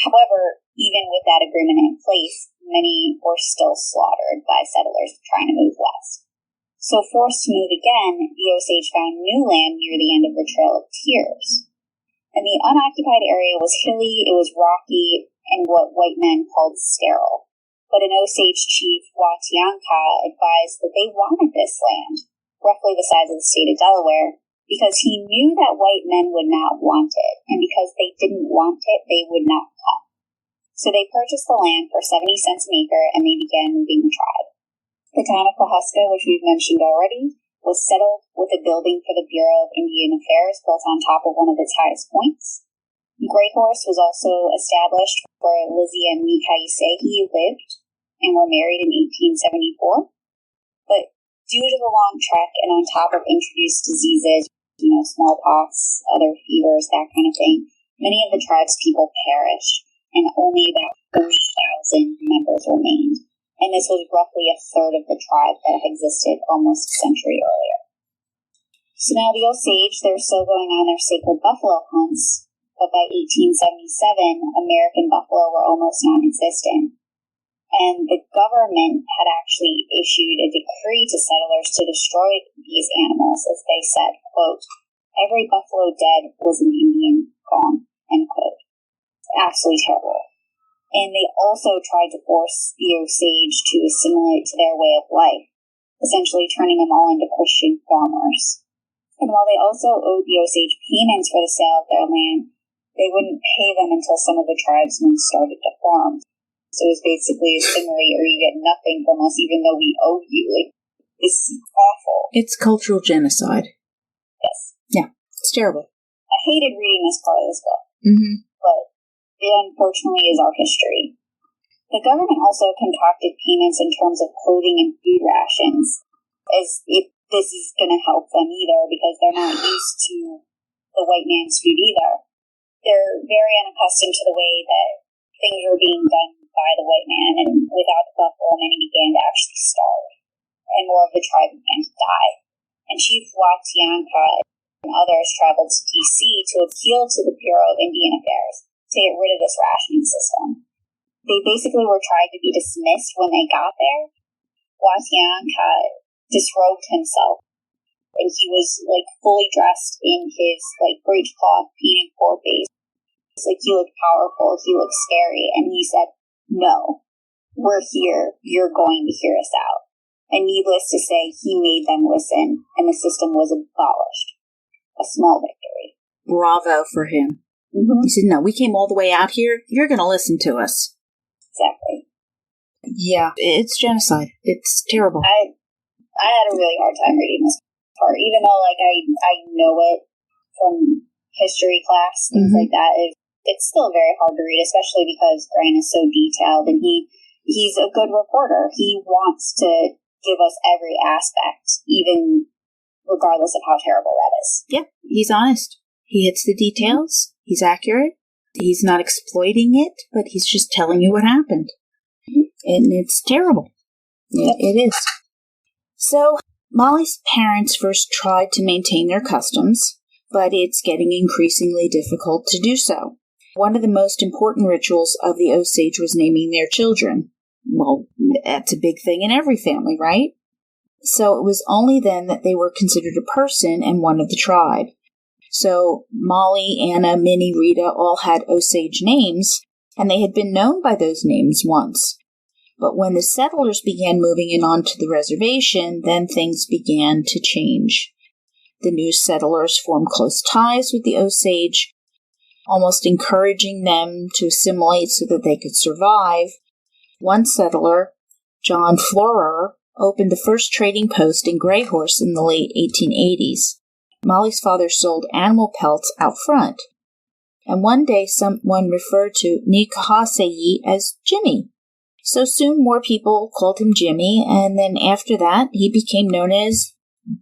However, even with that agreement in place, many were still slaughtered by settlers trying to move west. So forced to move again, the Osage found new land near the end of the Trail of Tears. And the unoccupied area was hilly, it was rocky, and what white men called sterile. But an Osage chief, Watianka, advised that they wanted this land, roughly the size of the state of Delaware, because he knew that white men would not want it, and because they didn't want it, they would not come. So they purchased the land for 70 cents an acre, and they began moving the tribe. The town of Pawhuska, which we've mentioned already, was settled with a building for the Bureau of Indian Affairs built on top of one of its highest points. Gray Horse was also established where Lizzie and Ni-Kahai-Sei lived and were married in 1874. But due to the long trek and on top of introduced diseases, smallpox, other fevers, that kind of thing, many of the tribe's people perished, and only about 3,000 members remained. And this was roughly a third of the tribe that existed almost a century earlier. So now the Osage, they're still going on their sacred buffalo hunts, but by 1877, American buffalo were almost non-existent. And the government had actually issued a decree to settlers to destroy these animals, as they said, quote, "Every buffalo dead was an Indian gone," end quote. Absolutely terrible. And they also tried to force the Osage to assimilate to their way of life, essentially turning them all into Christian farmers. And while they also owed the Osage payments for the sale of their land, they wouldn't pay them until some of the tribesmen started to farm. So it was basically assimilate or you get nothing from us even though we owe you. Like, this is awful. It's cultural genocide. Yes. Yeah, it's terrible. I hated reading this part of this book, but it unfortunately is our history. The government also concocted payments in terms of clothing and food rations, as if this is going to help them either, because they're not used to the white man's food either. They're very unaccustomed to the way that things are being done by the white man, and without the buffalo, many began to actually starve, and more of the tribe began to die. And Chief Watianka and others traveled to D.C. to appeal to the Bureau of Indian Affairs to get rid of this rationing system. They basically were trying to be dismissed when they got there. Watianka disrobed himself, and he was fully dressed in his breechcloth painted foreface. He looked powerful, he looked scary, and he said, "No, we're here, you're going to hear us out." And needless to say, he made them listen, and the system was abolished. A small victory. Bravo for him. He said, "No, we came all the way out here. You're going to listen to us." Exactly. Yeah, it's genocide. It's terrible. I had a really hard time reading this part, even though I know it from history class, things like that. It's still very hard to read, especially because Grann is so detailed, and he's a good reporter. He wants to give us every aspect, even regardless of how terrible that is. Yeah, he's honest. He hits the details. He's accurate. He's not exploiting it, but he's just telling you what happened. And it's terrible. It is. So, Mollie's parents first tried to maintain their customs, but it's getting increasingly difficult to do so. One of the most important rituals of the Osage was naming their children. Well, that's a big thing in every family, right? So it was only then that they were considered a person and one of the tribe. So Mollie, Anna, Minnie, Rita all had Osage names, and they had been known by those names once. But when the settlers began moving in onto the reservation, then things began to change. The new settlers formed close ties with the Osage, almost encouraging them to assimilate so that they could survive. One settler, John Florer, opened the first trading post in Grey Horse in the late 1880s. Mollie's father sold animal pelts out front. And one day someone referred to Nikahaseyi as Jimmy. So soon more people called him Jimmy, and then after that he became known as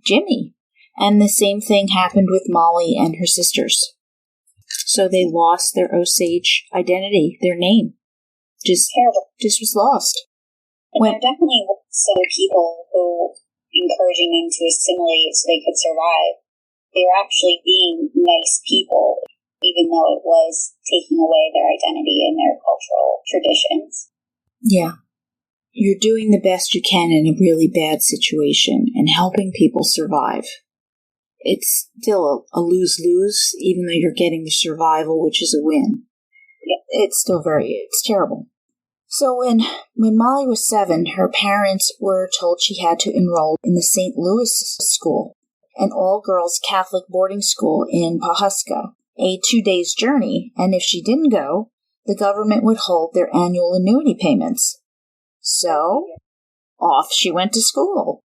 Jimmy. And the same thing happened with Mollie and her sisters. So they lost their Osage identity, their name. Just was lost. And there definitely were some people who encouraging them to assimilate so they could survive. They were actually being nice people, even though it was taking away their identity and their cultural traditions. Yeah. You're doing the best you can in a really bad situation and helping people survive. It's still a lose-lose, even though you're getting the survival, which is a win. Yeah. It's terrible. So when Mollie was 7, her parents were told she had to enroll in the St. Louis school, an all-girls Catholic boarding school in Pawhuska, a 2-day journey, and if she didn't go, the government would hold their annual annuity payments. So, off she went to school.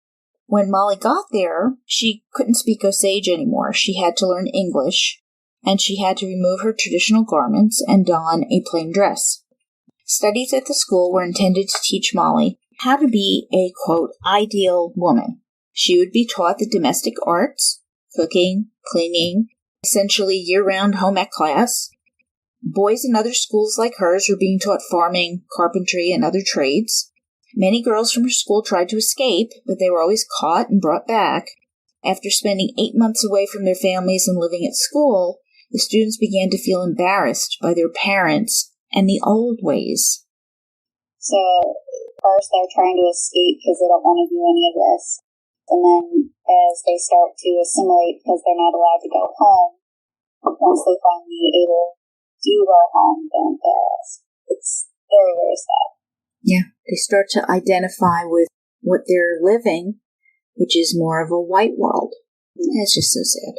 When Mollie got there, she couldn't speak Osage anymore. She had to learn English, and she had to remove her traditional garments and don a plain dress. Studies at the school were intended to teach Mollie how to be a, quote, ideal woman. She would be taught the domestic arts, cooking, cleaning, essentially year-round home ec class. Boys in other schools like hers were being taught farming, carpentry, and other trades. Many girls from her school tried to escape, but they were always caught and brought back. After spending 8 months away from their families and living at school, the students began to feel embarrassed by their parents and the old ways. So, first they're trying to escape because they don't want to do any of this. And then as they start to assimilate because they're not allowed to go home, once they finally able to go home, then it's very They start to identify with what they're living, which is more of a white world. It's just so sad.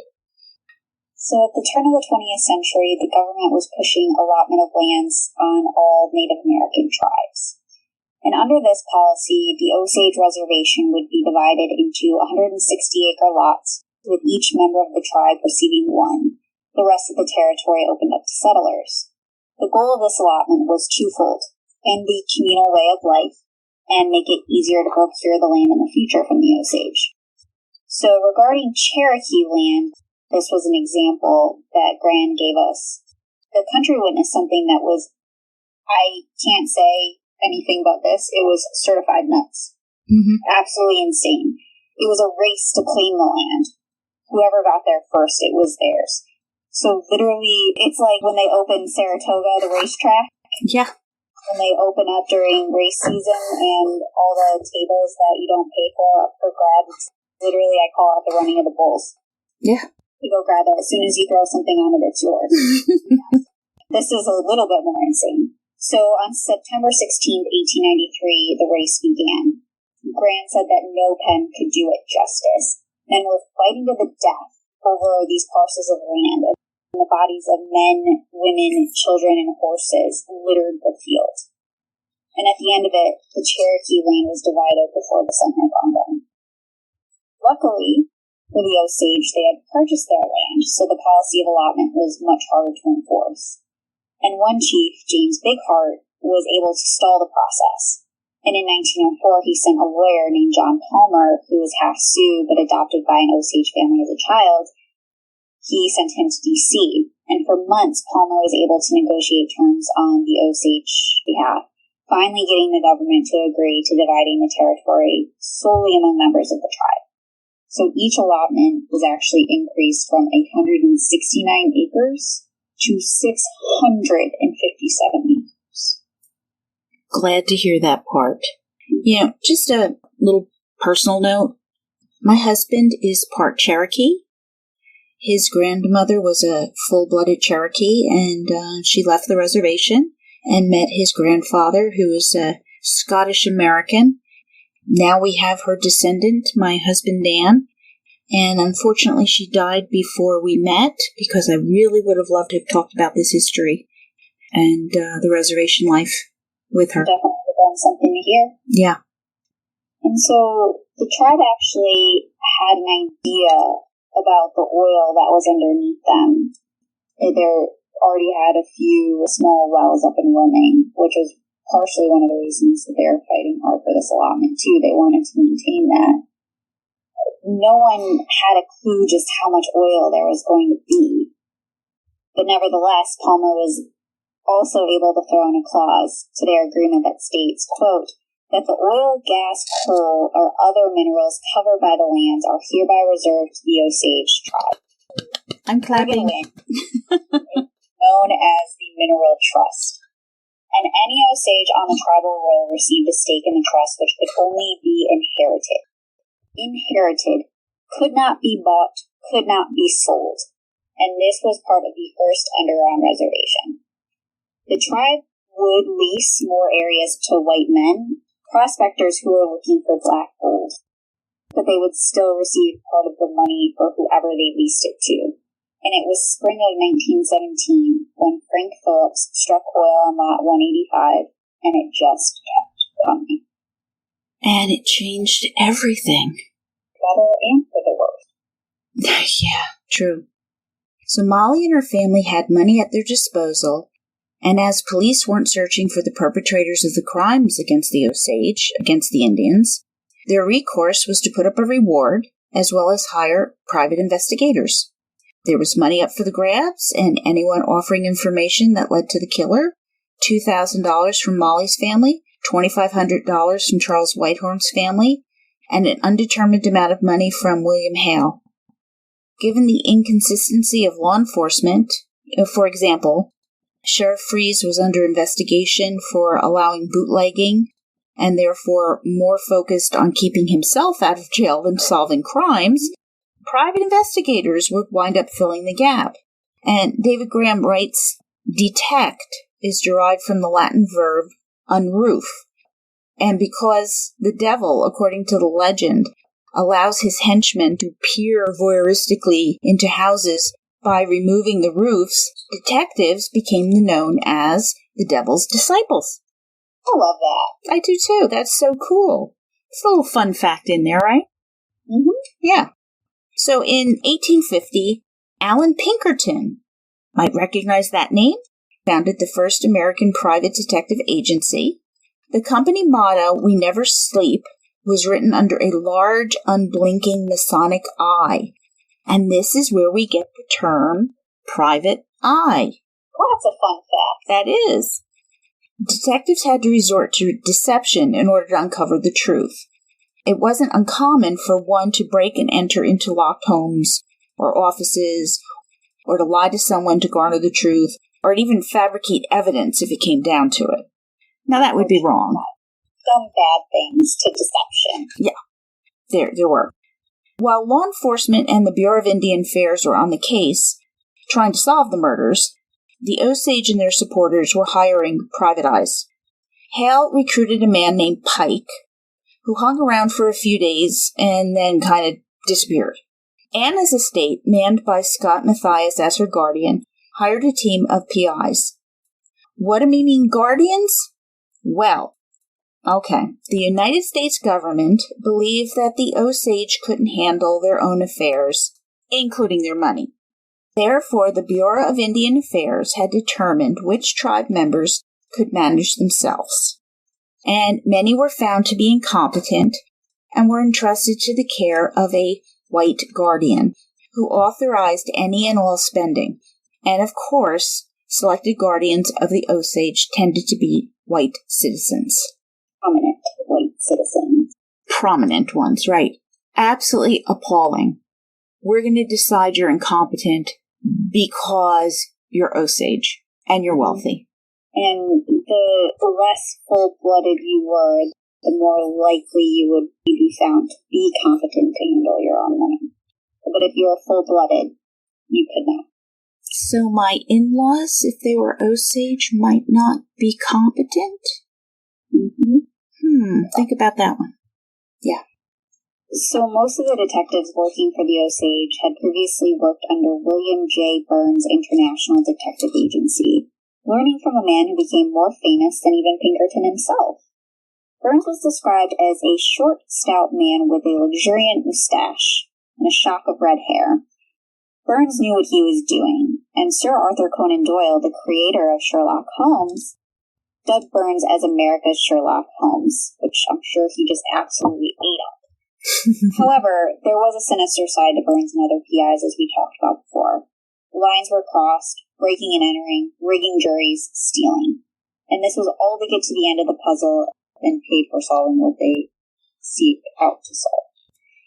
So at the turn of the 20th century, the government was pushing allotment of lands on all Native American tribes. And under this policy, the Osage Reservation would be divided into 160-acre lots, with each member of the tribe receiving one. The rest of the territory opened up to settlers. The goal of this allotment was twofold: end the communal way of life and make it easier to procure the land in the future from the Osage. So regarding Cherokee land, this was an example that Grann gave us. The country witnessed something that was, I can't say anything but this, it was certified nuts. Mm-hmm. Absolutely insane. It was a race to claim the land. Whoever got there first, it was theirs. So literally, it's like when they open Saratoga, the racetrack. Yeah. When they open up during race season and all the tables that you don't pay for up for grabs. Literally, I call it the running of the bulls. Yeah. You go grab it. As soon as you throw something on it, it's yours. This is a little bit more insane. So on September 16th, 1893, the race began. Grann said that no pen could do it justice. Men were fighting to the death over these parcels of land, and the bodies of men, women, children, and horses littered the field. And at the end of it, the Cherokee land was divided before the sun had gone down. Luckily for the Osage, they had purchased their land, so the policy of allotment was much harder to enforce. And one chief, James Burkhart, was able to stall the process. And in 1904, he sent a lawyer named John Palmer, who was half Sioux but adopted by an Osage family as a child. He sent him to D.C., and for months, Palmer was able to negotiate terms on the Osage behalf, finally getting the government to agree to dividing the territory solely among members of the tribe. So each allotment was actually increased from 169 acres to 657 acres. Glad to hear that part. Just a little personal note. My husband is part Cherokee. His grandmother was a full-blooded Cherokee, and she left the reservation and met his grandfather, who is a Scottish-American. Now we have her descendant, my husband Dan, and unfortunately she died before we met, because I really would have loved to have talked about this history and the reservation life with her. Definitely done something to hear. Yeah. And so the tribe actually had an idea about the oil that was underneath them. They already had a few small wells up and running, which was partially one of the reasons that they were fighting hard for this allotment too. They wanted to maintain that. No one had a clue just how much oil there was going to be. But nevertheless, Palmer was also able to throw in a clause to their agreement that states, quote, that the oil, gas, coal, or other minerals covered by the lands are hereby reserved to the Osage tribe. I'm clapping. Known as the Mineral Trust. And any Osage on the tribal roll received a stake in the trust which could only be inherited. Inherited, could not be bought, could not be sold. And this was part of the first underground reservation. The tribe would lease more areas to white men, prospectors who were looking for black gold, but they would still receive part of the money for whoever they leased it to. And it was spring of 1917 when Frank Phillips struck oil on lot 185, and it just kept coming. And it changed everything. Better and for the worse. Yeah, true. So Mollie and her family had money at their disposal, and as police weren't searching for the perpetrators of the crimes against the Osage, against the Indians, their recourse was to put up a reward, as well as hire private investigators. There was money up for the grabs, and anyone offering information that led to the killer, $2,000 from Mollie's family, $2,500 from Charles Whitehorn's family, and an undetermined amount of money from William Hale. Given the inconsistency of law enforcement, for example, Sheriff Freeze was under investigation for allowing bootlegging, and therefore more focused on keeping himself out of jail than solving crimes, private investigators would wind up filling the gap. And David Graham writes, detect is derived from the Latin verb unroof, And because the devil, according to the legend, allows his henchmen to peer voyeuristically into houses by removing the roofs, detectives became known as the devil's disciples. I love that. I do too. That's so cool. It's a little fun fact in there, right? Mm-hmm. Yeah. So in 1850, Alan Pinkerton, might recognize that name, founded the first American private detective agency. The company motto, "We never sleep," was written under a large, unblinking Masonic eye. And this is where we get the term private eye. Well, that's a fun fact. That is. Detectives had to resort to deception in order to uncover the truth. It wasn't uncommon for one to break and enter into locked homes or offices, or to lie to someone to garner the truth, or even fabricate evidence if it came down to it. Now that would be wrong. Some bad things to deception. Yeah, there were. While law enforcement and the Bureau of Indian Affairs were on the case, trying to solve the murders, the Osage and their supporters were hiring private eyes. Hale recruited a man named Pike, who hung around for a few days and then kind of disappeared. Anna's estate, manned by Scott Matthias as her guardian, hired a team of PIs. What do we mean guardians? Well, okay, the United States government believed that the Osage couldn't handle their own affairs, including their money. Therefore, the Bureau of Indian Affairs had determined which tribe members could manage themselves. And many were found to be incompetent and were entrusted to the care of a white guardian who authorized any and all spending. And of course, selected guardians of the Osage tended to be white citizens. Prominent white citizens. Prominent ones, right. Absolutely appalling. We're going to decide you're incompetent because you're Osage and you're wealthy. And the less full-blooded you were, the more likely you would be found to be competent to handle your own money. But if you were full-blooded, you could not. So my in-laws, if they were Osage, might not be competent? Think about that one. Yeah. So most of the detectives working for the Osage had previously worked under William J. Burns International Detective Agency, learning from a man who became more famous than even Pinkerton himself. Burns was described as a short, stout man with a luxuriant mustache and a shock of red hair. Burns knew what he was doing, and Sir Arthur Conan Doyle, the creator of Sherlock Holmes, dubbed Burns as America's Sherlock Holmes, which I'm sure he just absolutely ate up. However, there was a sinister side to Burns and other PIs, as we talked about before. Lines were crossed, breaking and entering, rigging juries, stealing. And this was all to get to the end of the puzzle and paid for solving what they seek out to solve.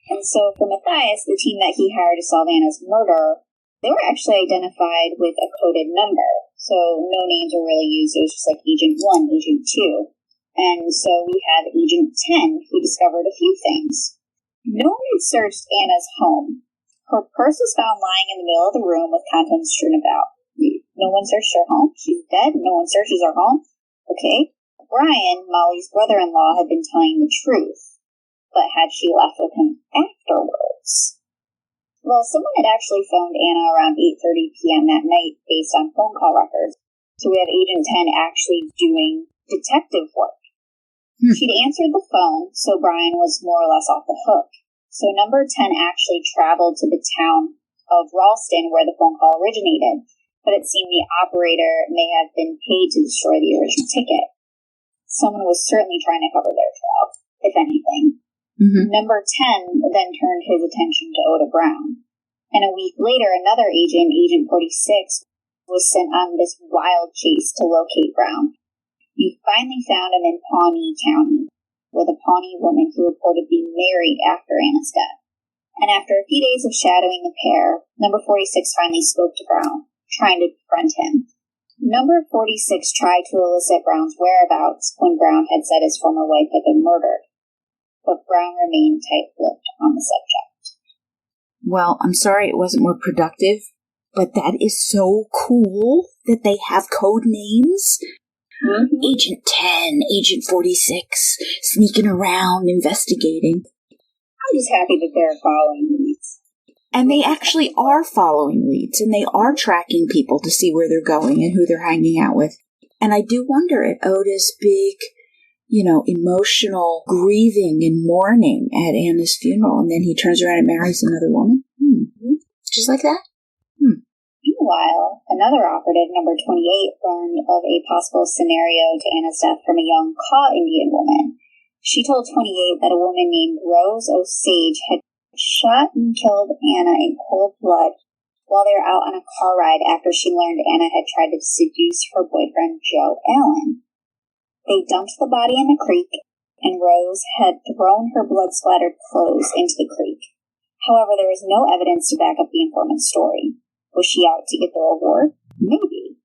And so for Matthias, the team that he hired to solve Anna's murder, they were actually identified with a coded number. So no names were really used. It was just like Agent 1, Agent 2. And so we had Agent 10, who discovered a few things. No one had searched Anna's home. Her purse was found lying in the middle of the room with contents strewn about. No one searched her home. She's dead. No one searches her home. Okay. Brian, Mollie's brother-in-law, had been telling the truth. But had she left with him afterwards? Well, someone had actually phoned Anna around 8:30 p.m. that night based on phone call records. So we have Agent 10 actually doing detective work. She'd answered the phone, so Brian was more or less off the hook. So number 10 actually traveled to the town of Ralston where the phone call originated, but it seemed the operator may have been paid to destroy the original ticket. Someone was certainly trying to cover their trail, if anything. Number 10 then turned his attention to Oda Brown. And a week later, another agent, Agent 46, was sent on this wild chase to locate Brown. We finally found him in Pawnee County, with a Pawnee woman who reported being married after Anna's death. And after a few days of shadowing the pair, number 46 finally spoke to Brown, trying to befriend him. Number 46 tried to elicit Brown's whereabouts when Brown had said his former wife had been murdered, but Brown remained tight-lipped on the subject. Well, I'm sorry it wasn't more productive, but that is so cool that they have code names. Mm-hmm. Agent 10, Agent 46, sneaking around, investigating. I'm just happy that they're following leads. And they actually are following leads, and they are tracking people to see where they're going and who they're hanging out with. And I do wonder at Oda's big, emotional grieving and mourning at Anna's funeral, and then he turns around and marries another woman. Just like that? Meanwhile, another operative, number 28, learned of a possible scenario to Anna's death from a young Kaw Indian woman. She told 28 that a woman named Rose Osage had shot and killed Anna in cold blood while they were out on a car ride after she learned Anna had tried to seduce her boyfriend, Joe Allen. They dumped the body in the creek, and Rose had thrown her blood-splattered clothes into the creek. However, there was no evidence to back up the informant's story. Was she out to get the reward? Maybe.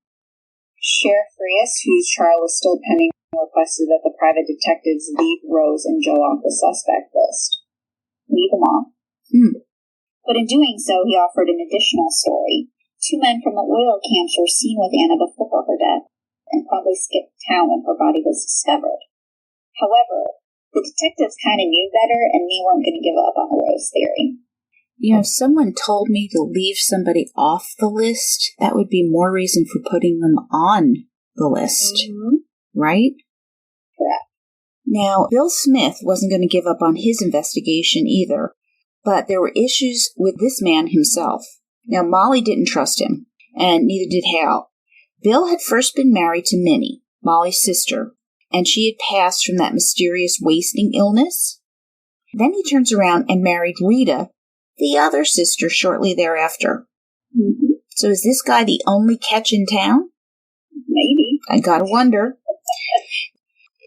Sheriff Frias, whose trial was still pending, requested that the private detectives leave Rose and Joe off the suspect list. Leave them off. But in doing so, he offered an additional story. 2 men from the oil camps were seen with Anna before her death, and probably skipped town when her body was discovered. However, the detectives kind of knew better, and they weren't going to give up on the Rose theory. If someone told me to leave somebody off the list, that would be more reason for putting them on the list, right? Correct. Now, Bill Smith wasn't going to give up on his investigation either, but there were issues with this man himself. Now, Mollie didn't trust him, and neither did Hal. Bill had first been married to Minnie, Mollie's sister, and she had passed from that mysterious wasting illness. Then he turns around and married Rita, the other sister, shortly thereafter. So is this guy the only catch in town? Maybe. I gotta wonder.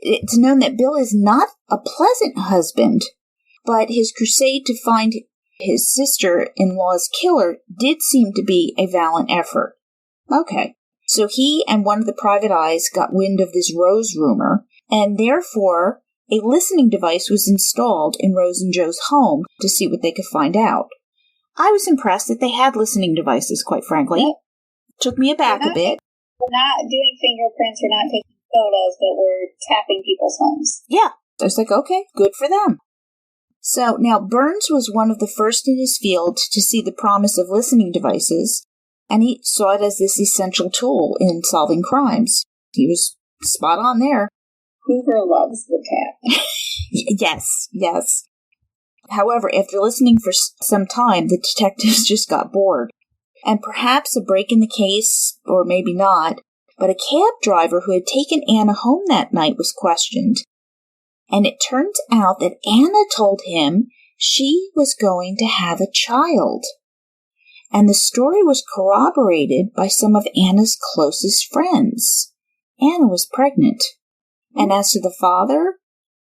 It's known that Bill is not a pleasant husband, but his crusade to find his sister-in-law's killer did seem to be a valiant effort. Okay. So he and one of the private eyes got wind of this Rose rumor, and therefore a listening device was installed in Rose and Joe's home to see what they could find out. I was impressed that they had listening devices, quite frankly. Yep. Took me aback a bit. We're not doing fingerprints, we're not taking photos, but we're tapping people's homes. Yeah. I was like, okay, good for them. So now Burns was one of the first in his field to see the promise of listening devices, and he saw it as this essential tool in solving crimes. He was spot on there. Hoover loves the tap. Yes. However, after listening for some time, the detectives just got bored. And perhaps a break in the case, or maybe not, but a cab driver who had taken Anna home that night was questioned. And it turns out that Anna told him she was going to have a child. And the story was corroborated by some of Anna's closest friends. Anna was pregnant. And as to the father,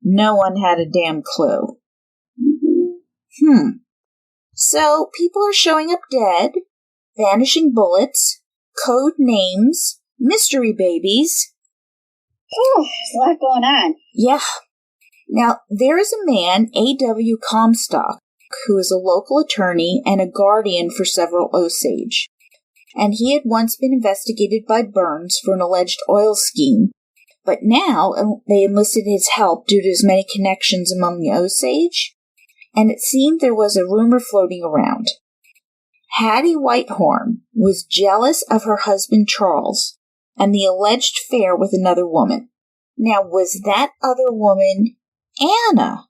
no one had a damn clue. So people are showing up dead, vanishing bullets, code names, mystery babies. Oh, there's a lot going on. Yeah. Now, there is a man, A.W. Comstock, who is a local attorney and a guardian for several Osage. And he had once been investigated by Burns for an alleged oil scheme. But now they enlisted his help due to his many connections among the Osage, and it seemed there was a rumor floating around. Hattie Whitehorn was jealous of her husband Charles and the alleged affair with another woman. Now, was that other woman Anna?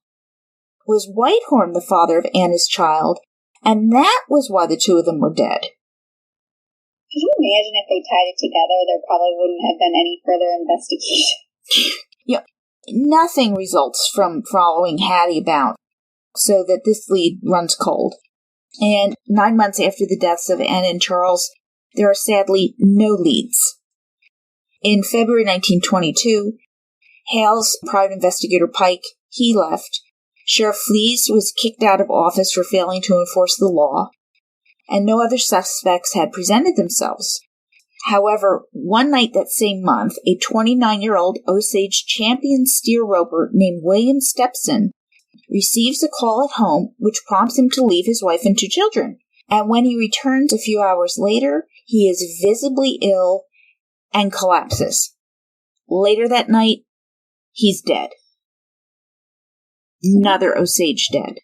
Was Whitehorn the father of Anna's child, and that was why the two of them were dead? Could you imagine if they tied it together, there probably wouldn't have been any further investigation? Nothing results from following Hattie about, so that this lead runs cold. And 9 months after the deaths of Anna and Charles, there are sadly no leads. In February 1922, Hale's private investigator Pike, he left. Sheriff Flees was kicked out of office for failing to enforce the law, and no other suspects had presented themselves. However, one night that same month, a 29-year-old Osage champion steer roper named William Stepson receives a call at home which prompts him to leave his wife and 2 children. And when he returns a few hours later, he is visibly ill and collapses. Later that night, he's dead. Another Osage dead.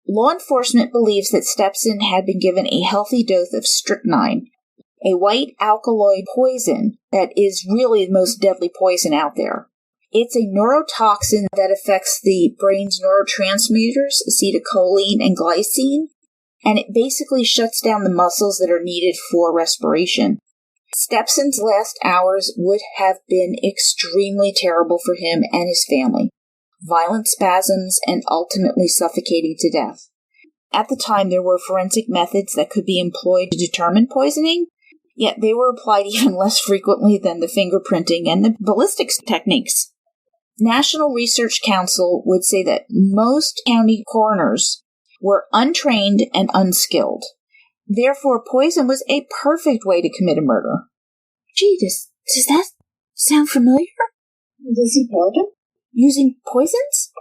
Law enforcement believes that Stepson had been given a healthy dose of strychnine, a white alkaloid poison that is really the most deadly poison out there. It's a neurotoxin that affects the brain's neurotransmitters, acetylcholine and glycine, and it basically shuts down the muscles that are needed for respiration. Stepson's last hours would have been extremely terrible for him and his family. Violent spasms and ultimately suffocating to death. At the time, there were forensic methods that could be employed to determine poisoning, yet they were applied even less frequently than the fingerprinting and the ballistics techniques. National Research Council would say that most county coroners were untrained and unskilled. Therefore, poison was a perfect way to commit a murder. Gee, does that sound familiar? Using poison? Using poisons?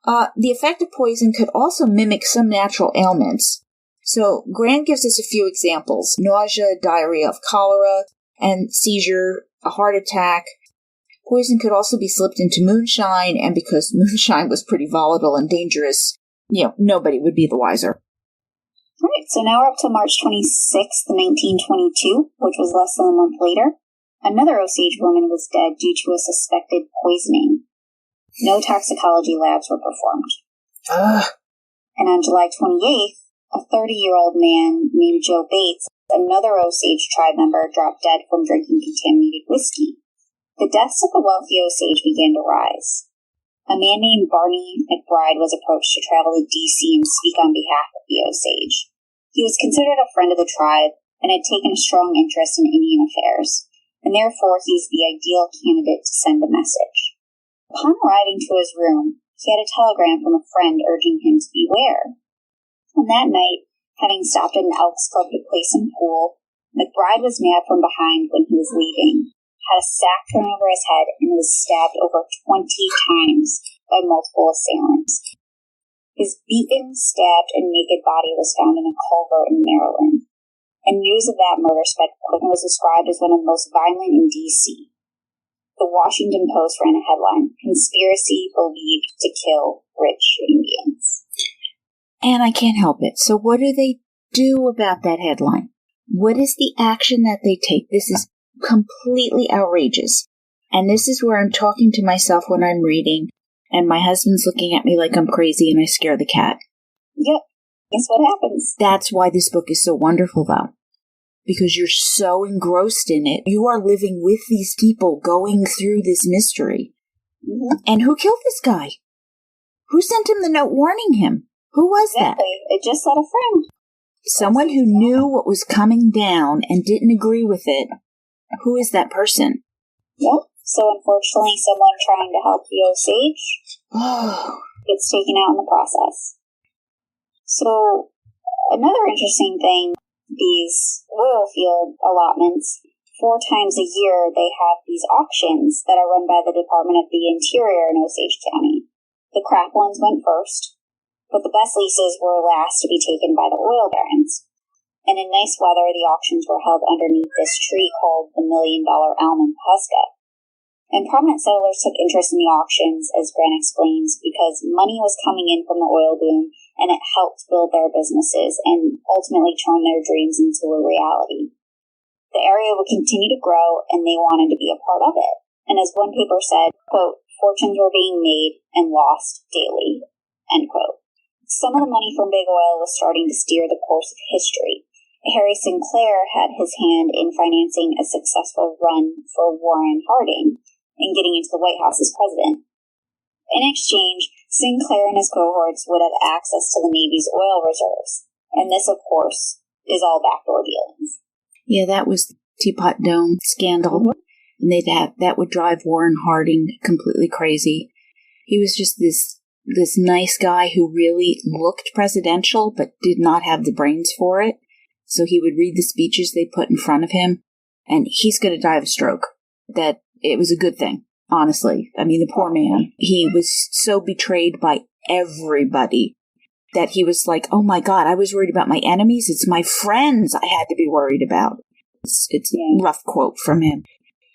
The effect of poison could also mimic some natural ailments. So, Grann gives us a few examples. Nausea, diarrhea of cholera, and seizure, a heart attack. Poison could also be slipped into moonshine, and because moonshine was pretty volatile and dangerous, nobody would be the wiser. All right, so now we're up to March 26th, 1922, which was less than a month later. Another Osage woman was dead due to a suspected poisoning. No toxicology labs were performed. And on July 28th, a 30-year-old man named Joe Bates, another Osage tribe member, dropped dead from drinking contaminated whiskey. The deaths of the wealthy Osage began to rise. A man named Barney McBride was approached to travel to D.C. and speak on behalf of the Osage. He was considered a friend of the tribe and had taken a strong interest in Indian affairs, and therefore he was the ideal candidate to send a message. Upon arriving to his room, he had a telegram from a friend urging him to beware. On that night, having stopped at an Elks Club to play some pool, McBride was nabbed from behind when he was leaving, had a sack thrown over his head, and was stabbed over 20 times by multiple assailants. His beaten, stabbed, and naked body was found in a culvert in Maryland, and news of that murder spread quickly and was described as one of the most violent in D.C. The Washington Post ran a headline, "Conspiracy Believed to Kill Rich Indians." And I can't help it. So what do they do about that headline? What is the action that they take? This is completely outrageous. And this is where I'm talking to myself when I'm reading, and my husband's looking at me like I'm crazy and I scare the cat. Yep, that's what happens. That's why this book is so wonderful, though. Because you're so engrossed in it. You are living with these people going through this mystery. Mm-hmm. And who killed this guy? Who sent him the note warning him? Who was that? It just said a friend. Someone who knew what was coming down and didn't agree with it. Who is that person? Yep. So unfortunately, someone trying to help the Osage gets taken out in the process. So another interesting thing, these oil field allotments, 4 times a year they have these auctions that are run by the Department of the Interior in Osage County. The crap ones went first, but the best leases were last to be taken by the oil barons. And in nice weather, the auctions were held underneath this tree called the $1 Million Elm in Pasca. And prominent settlers took interest in the auctions, as Grann explains, because money was coming in from the oil boom, and it helped build their businesses and ultimately turn their dreams into a reality. The area would continue to grow, and they wanted to be a part of it. And as one paper said, quote, "Fortunes were being made and lost daily," end quote. Some of the money from big oil was starting to steer the course of history. Harry Sinclair had his hand in financing a successful run for Warren Harding and getting into the White House as president. In exchange, Sinclair and his cohorts would have access to the Navy's oil reserves. And this, of course, is all backdoor dealings. Yeah, that was the Teapot Dome scandal. Mm-hmm. And that would drive Warren Harding completely crazy. He was just this nice guy who really looked presidential but did not have the brains for it. So he would read the speeches they put in front of him, and he's going to die of a stroke. That it was a good thing, honestly. I mean, the poor man, he was so betrayed by everybody that he was like, oh my God, I was worried about my enemies. It's my friends I had to be worried about. It's a rough quote from him.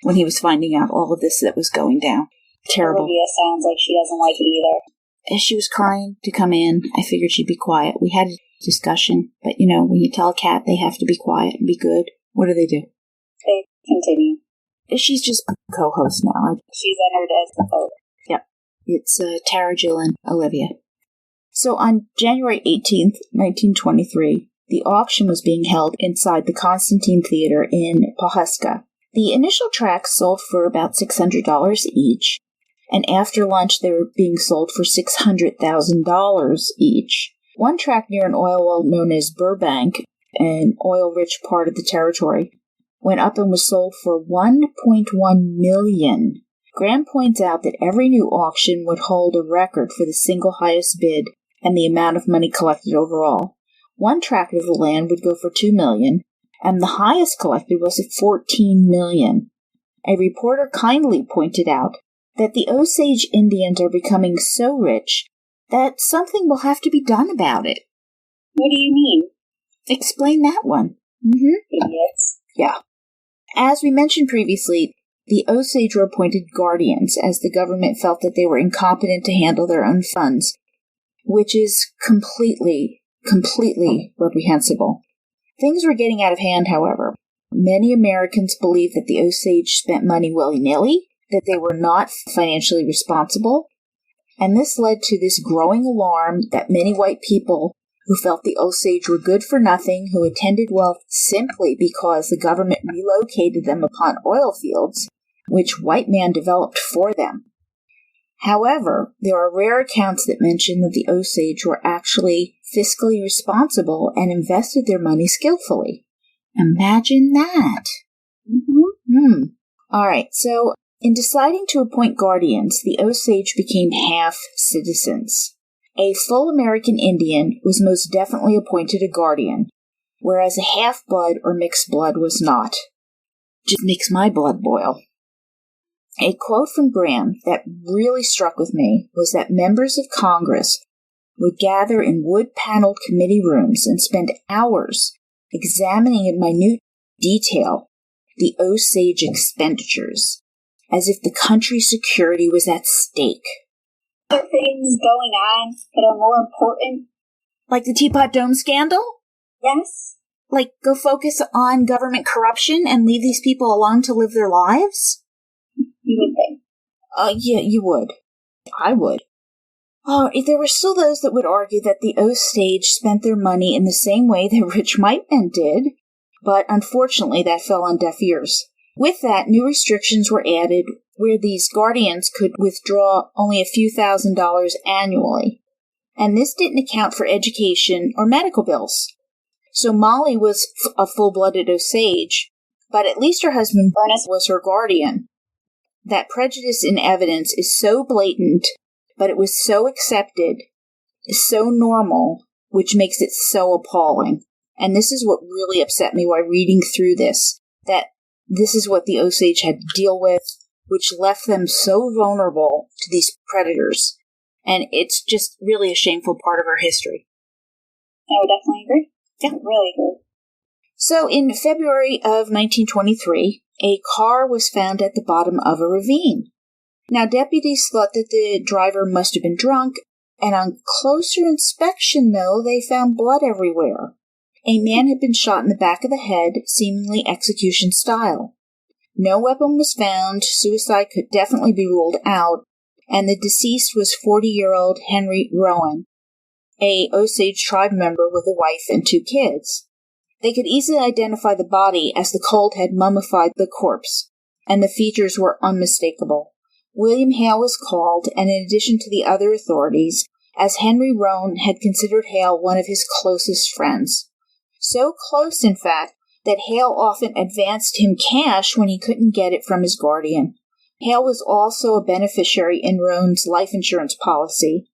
when he was finding out all of this that was going down. Terrible. Olivia sounds like she doesn't like it either. As she was crying to come in, I figured she'd be quiet. We had a discussion, but when you tell a cat they have to be quiet and be good, what do? They continue. She's just a co-host now. She's entered as the third. Yep. It's Tara, Jill, and Olivia. So on January 18th, 1923, the auction was being held inside the Constantine Theater in Pawhuska. The initial tracks sold for about $600 each, and after lunch they were being sold for $600,000 each. One tract near an oil well known as Burbank, an oil-rich part of the territory, went up and was sold for $1.1 million. Grann points out that every new auction would hold a record for the single highest bid and the amount of money collected overall. One tract of the land would go for $2 million, and the highest collected was at $14 million. A reporter kindly pointed out that the Osage Indians are becoming so rich that something will have to be done about it. What do you mean? Explain that one. Idiots. Yeah. As we mentioned previously, the Osage were appointed guardians as the government felt that they were incompetent to handle their own funds, which is completely reprehensible. Things were getting out of hand, however. Many Americans believed that the Osage spent money willy-nilly, that they were not financially responsible, and this led to this growing alarm that many white people who felt the Osage were good for nothing, who attended wealth simply because the government relocated them upon oil fields, which white man developed for them. However, there are rare accounts that mention that the Osage were actually fiscally responsible and invested their money skillfully. Imagine that. All right, so in deciding to appoint guardians, the Osage became half citizens. A full American Indian was most definitely appointed a guardian, whereas a half-blood or mixed blood was not. Just makes my blood boil. A quote from Grann that really struck with me was that members of Congress would gather in wood-paneled committee rooms and spend hours examining in minute detail the Osage expenditures, as if the country's security was at stake. Are there things going on that are more important? Like the Teapot Dome scandal? Yes. Like go focus on government corruption and leave these people alone to live their lives? You would think. Yeah, you would. I would. Oh, there were still those that would argue that the Osage spent their money in the same way that rich white men did, but unfortunately that fell on deaf ears. With that, new restrictions were added where these guardians could withdraw only a few $1,000s annually, and this didn't account for education or medical bills. So Mollie was a full-blooded Osage, but at least her husband Ernest was her guardian. That prejudice in evidence is so blatant, but it was so accepted, so normal, which makes it so appalling. And this is what really upset me while reading through this, that this is what the Osage had to deal with, which left them so vulnerable to these predators. And it's just really a shameful part of our history. I would definitely agree. Yeah. Really agree. So in February of 1923, a car was found at the bottom of a ravine. Now, deputies thought that the driver must have been drunk, and on closer inspection, though, they found blood everywhere. A man had been shot in the back of the head, seemingly execution style. No weapon was found, suicide could definitely be ruled out, and the deceased was 40-year-old Henry Rowan, a Osage tribe member with a wife and 2 kids. They could easily identify the body as the cold had mummified the corpse, and the features were unmistakable. William Hale was called, and in addition to the other authorities, as Henry Rowan had considered Hale one of his closest friends. So close, in fact, that Hale often advanced him cash when he couldn't get it from his guardian. Hale was also a beneficiary in Rowan's life insurance policy.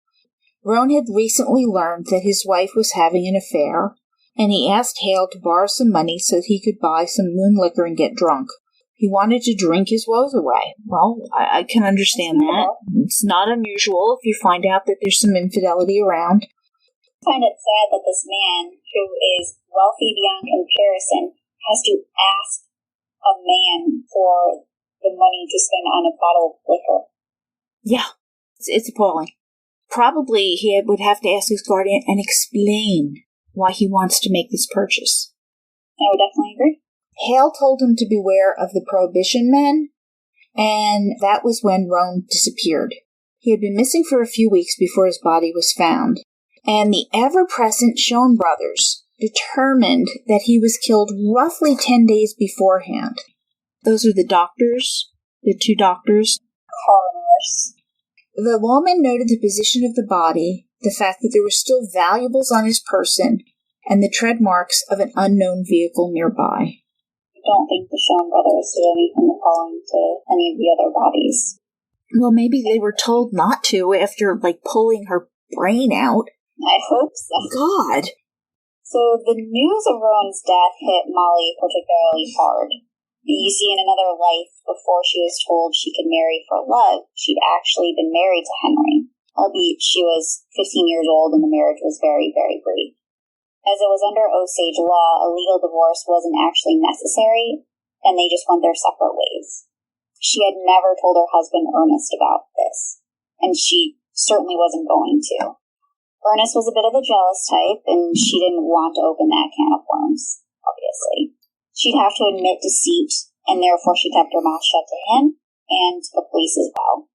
Rowan had recently learned that his wife was having an affair, and he asked Hale to borrow some money so that he could buy some moon liquor and get drunk. He wanted to drink his woes away. Well, I can understand that. It's not unusual if you find out that there's some infidelity around. I find it sad that this man, who is wealthy beyond comparison, has to ask a man for the money to spend on a bottle of liquor. Yeah, it's appalling. Probably he would have to ask his guardian and explain why he wants to make this purchase. I would definitely agree. Hale told him to beware of the Prohibition men, and that was when Roan disappeared. He had been missing for a few weeks before his body was found, and the ever-present Schoen brothers determined that he was killed roughly 10 days beforehand. Those are the doctors, the two doctors. Coroners. The lawman noted the position of the body, the fact that there were still valuables on his person, and the tread marks of an unknown vehicle nearby. I don't think the Schoen brothers did anything appalling to any of the other bodies. Well, maybe they were told not to after, pulling her brain out. I hope so. God. So the news of Roan's death hit Mollie particularly hard. You see, in another life, before she was told she could marry for love, she'd actually been married to Henry, albeit she was 15 years old and the marriage was very, very brief. As it was under Osage law, a legal divorce wasn't actually necessary, and they just went their separate ways. She had never told her husband Ernest about this, and she certainly wasn't going to. Ernest was a bit of a jealous type, and she didn't want to open that can of worms, obviously. She'd have to admit deceit, and therefore she kept her mouth shut to him, and to the police as well.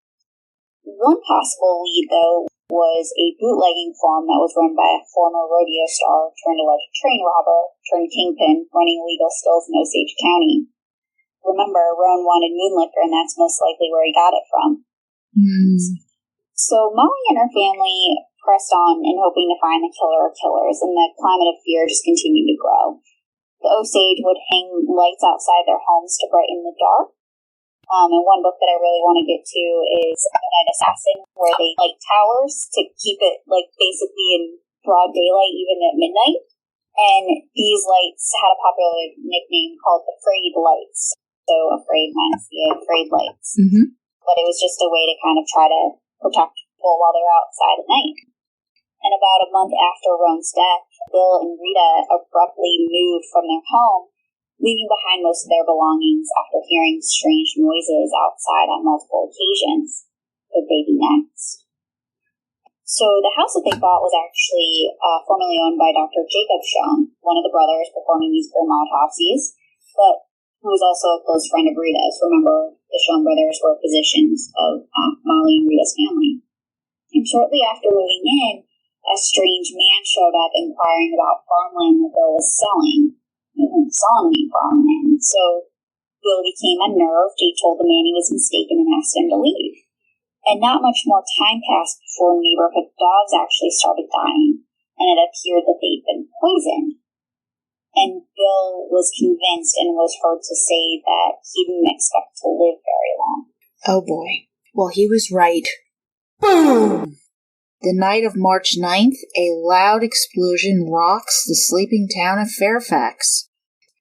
One possible lead, though, was a bootlegging firm that was run by a former rodeo star turned alleged train robber, turned kingpin, running illegal stills in Osage County. Remember, Roan wanted moon liquor, and that's most likely where he got it from. So Mollie and her family pressed on in hoping to find the killer or killers, and the climate of fear just continued to grow. The Osage would hang lights outside their homes to brighten the dark. And one book that I really want to get to is Midnight Assassin, where they light towers to keep it basically in broad daylight even at midnight. And these lights had a popular nickname called the Frayed Lights. So afraid minus the afraid lights. Mm-hmm. But it was just a way to kind of try to protect people while they're outside at night. And about a month after Roan's death, Bill and Rita abruptly moved from their home, leaving behind most of their belongings after hearing strange noises outside on multiple occasions. Could they be next? So the house that they bought was actually formerly owned by Dr. Jacob Schoen, one of the brothers performing these grim autopsies, but who was also a close friend of Rita's. Remember, the Schoen brothers were physicians of Mollie and Rita's family. And shortly after moving in, a strange man showed up inquiring about farmland that Bill was selling. He wasn't selling any farmland. So Bill became unnerved. He told the man he was mistaken and asked him to leave. And not much more time passed before neighborhood dogs actually started dying, and it appeared that they'd been poisoned. And Bill was convinced and was heard to say that he didn't expect to live very long. Oh boy. Well, he was right. Boom! The night of March 9th, a loud explosion rocks the sleeping town of Fairfax.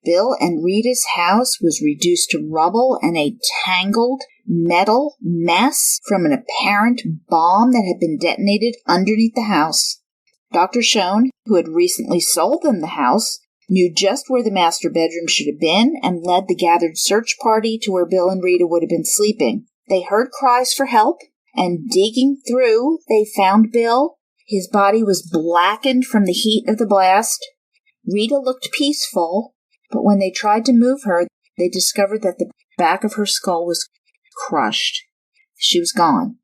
Bill and Rita's house was reduced to rubble and a tangled metal mess from an apparent bomb that had been detonated underneath the house. Dr. Schoen, who had recently sold them the house, knew just where the master bedroom should have been and led the gathered search party to where Bill and Rita would have been sleeping. They heard cries for help, and digging through, they found Bill. His body was blackened from the heat of the blast. Rita looked peaceful, but when they tried to move her, they discovered that the back of her skull was crushed. She was gone.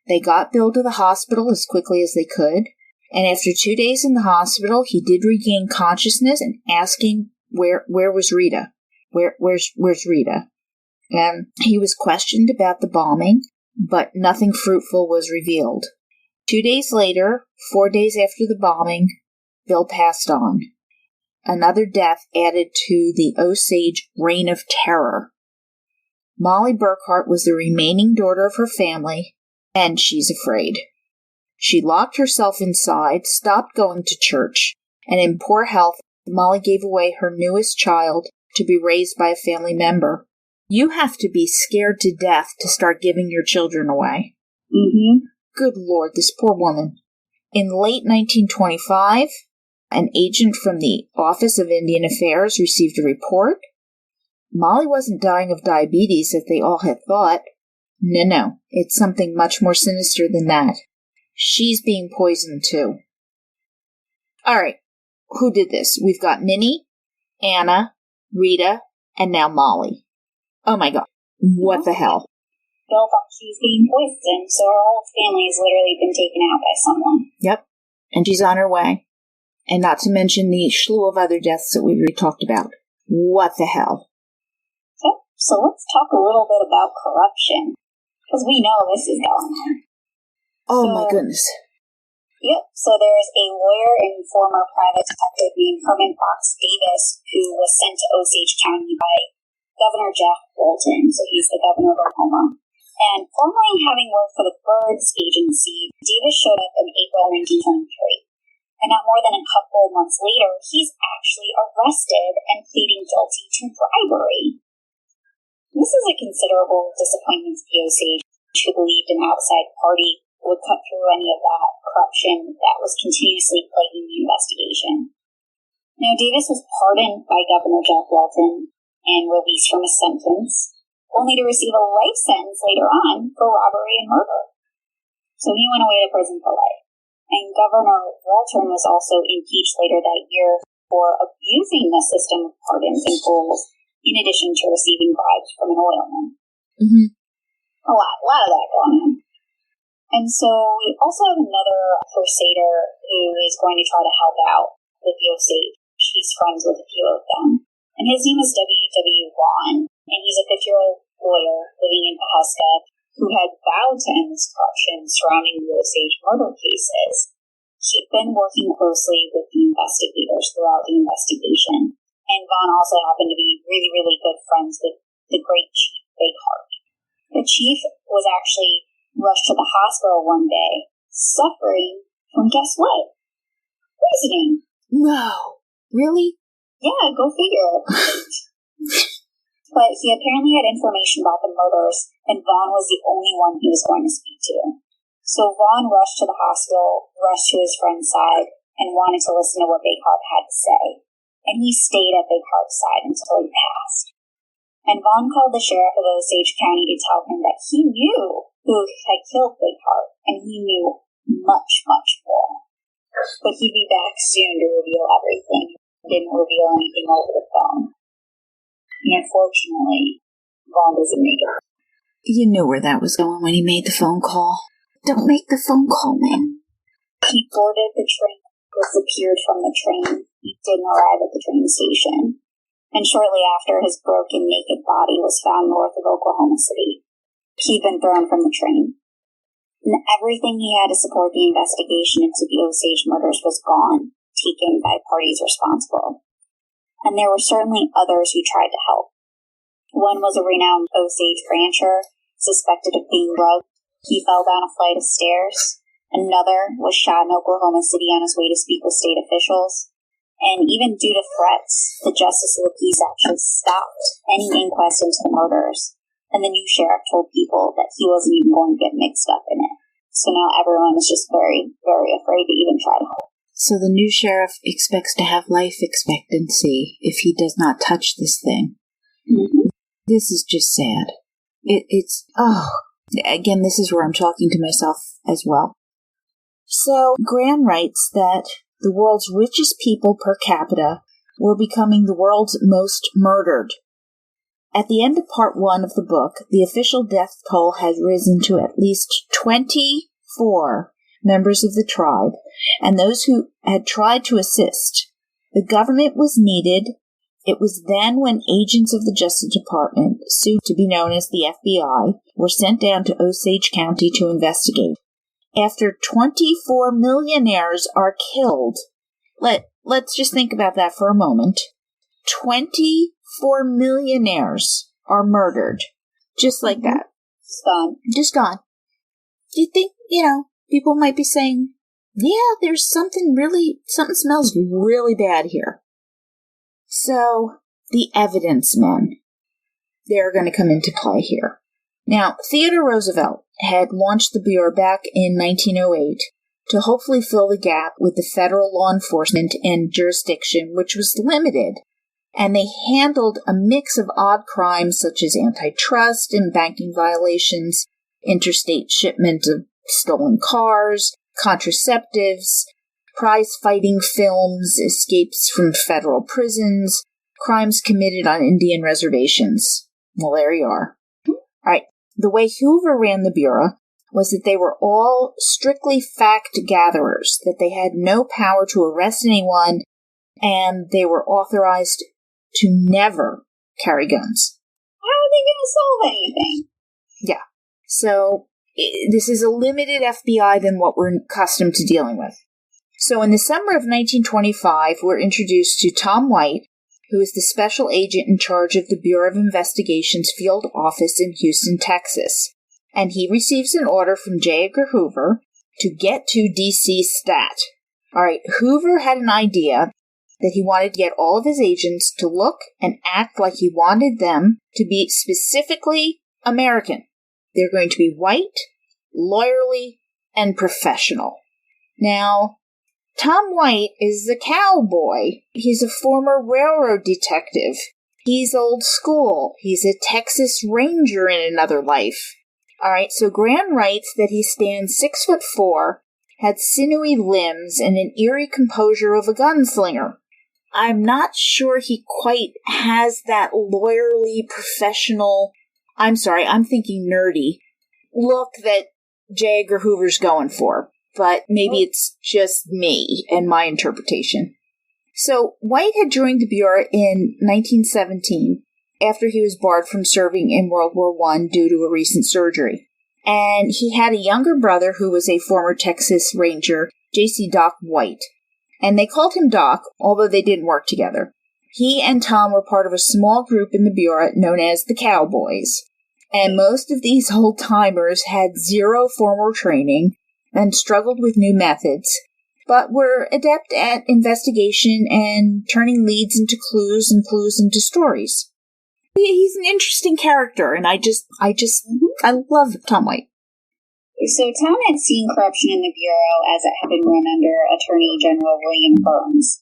They got Bill to the hospital as quickly as they could, and after 2 days in the hospital, he did regain consciousness and asking where was Rita? Where's Rita? And he was questioned about the bombing, but nothing fruitful was revealed. 2 days later, 4 days after the bombing, Bill passed on. Another death added to the Osage reign of terror. Mollie Burkhart was the remaining daughter of her family, and she's afraid. She locked herself inside, stopped going to church, and in poor health, Mollie gave away her newest child to be raised by a family member. You have to be scared to death to start giving your children away. Mm-hmm. Good Lord, this poor woman. In late 1925, an agent from the Office of Indian Affairs received a report. Mollie wasn't dying of diabetes as they all had thought. No, it's something much more sinister than that. She's being poisoned too. All right, who did this? We've got Minnie, Anna, Rita, and now Mollie. Oh my God, what the hell? Bill thought she was being poisoned, so her whole family has literally been taken out by someone. Yep, and she's on her way. And not to mention the slew of other deaths that we've already talked about. What the hell? So let's talk a little bit about corruption, because we know this is going on. Oh my goodness. Yep, so there's a lawyer and former private detective named Herman Fox Davis who was sent to Osage County by Governor Jack Bolton, so he's the governor of Oklahoma. And formerly having worked for the Birds Agency, Davis showed up in April 1923. And not more than a couple months later, he's actually arrested and pleading guilty to bribery. This is a considerable disappointment to the Osage, who believed an outside party would cut through any of that corruption that was continuously plaguing the investigation. Now, Davis was pardoned by Governor Jack Walton and released from his sentence, only to receive a life sentence later on for robbery and murder. So he went away to prison for life. And Governor Walton was also impeached later that year for abusing the system of pardons and parole, in addition to receiving bribes from an oilman. Mm-hmm. A lot of that going on. And so we also have another crusader who is going to try to help out with the Osage. She's friends with a few of them. And his name is W.W. Vaughn, and he's a 50-year-old lawyer living in Pahuska who had vowed to end this corruption surrounding the Osage murder cases. He'd been working closely with the investigators throughout the investigation, and Vaughn also happened to be really, really good friends with the great Chief Burkhart. The chief was actually rushed to the hospital one day, suffering from, guess what? Poisoning. No. Really? Yeah, go figure. But he apparently had information about the murders, and Vaughn was the only one he was going to speak to. So Vaughn rushed to the hospital, rushed to his friend's side, and wanted to listen to what Burkhart had to say. And he stayed at Burkhart's side until he passed. And Vaughn called the sheriff of Osage County to tell him that he knew who had killed Burkhart, and he knew much, much more. But he'd be back soon to reveal everything. He didn't reveal anything over the phone. And unfortunately, Vaughn doesn't make it. You knew where that was going when he made the phone call. Don't make the phone call, man. He boarded the train, disappeared from the train. He didn't arrive at the train station. And shortly after, his broken, naked body was found north of Oklahoma City. He'd been thrown from the train. And everything he had to support the investigation into the Osage murders was gone, taken by parties responsible. And there were certainly others who tried to help. One was a renowned Osage rancher, suspected of being drugged. He fell down a flight of stairs. Another was shot in Oklahoma City on his way to speak with state officials. And even due to threats, the Justice of the Peace actually stopped any inquest into the murders. And the new sheriff told people that he wasn't even going to get mixed up in it. So now everyone is just very, very afraid to even try to help. So the new sheriff expects to have life expectancy if he does not touch this thing. Mm-hmm. This is just sad. Again, this is where I'm talking to myself as well. So Grann writes that the world's richest people per capita were becoming the world's most murdered. At the end of part 1 of the book, the official death toll had risen to at least 24 members of the tribe, and those who had tried to assist. The government was needed. It was then when agents of the Justice Department, soon to be known as the FBI, were sent down to Osage County to investigate. After 24 millionaires are killed, let's just think about that for a moment. 24 millionaires are murdered. Just like that. Just gone. Do you think, people might be saying, yeah, there's something smells really bad here. So, the evidence men, they're going to come into play here. Now, Theodore Roosevelt had launched the Bureau back in 1908 to hopefully fill the gap with the federal law enforcement and jurisdiction, which was limited. and they handled a mix of odd crimes such as antitrust and banking violations, interstate shipment of stolen cars, contraceptives, prize-fighting films, escapes from federal prisons, crimes committed on Indian reservations. Well, there you are. All right. The way Hoover ran the Bureau was that they were all strictly fact gatherers, that they had no power to arrest anyone, and they were authorized to never carry guns. How are they going to solve anything? Yeah. So this is a limited FBI than what we're accustomed to dealing with. So in the summer of 1925, we're introduced to Tom White, who is the special agent in charge of the Bureau of Investigation's field office in Houston, Texas. And he receives an order from J. Edgar Hoover to get to D.C. stat. All right, Hoover had an idea that he wanted to get all of his agents to look and act like he wanted them to be specifically American. They're going to be white, lawyerly, and professional. Now, Tom White is a cowboy. He's a former railroad detective. He's old school. He's a Texas Ranger in another life. All right, so Grann writes that he stands 6'4", had sinewy limbs, and an eerie composure of a gunslinger. I'm not sure he quite has that lawyerly, professional, I'm thinking nerdy, look that J. Edgar Hoover's going for. But maybe it's just me and my interpretation. So White had joined the Bureau in 1917 after he was barred from serving in World War I due to a recent surgery. And he had a younger brother who was a former Texas Ranger, J.C. Doc White. And they called him Doc, although they didn't work together. He and Tom were part of a small group in the Bureau known as the Cowboys. And most of these old-timers had zero formal training and struggled with new methods, but were adept at investigation and turning leads into clues and clues into stories. He's an interesting character, and I love Tom White. So Tom had seen corruption in the Bureau as it had been run under Attorney General William Burns.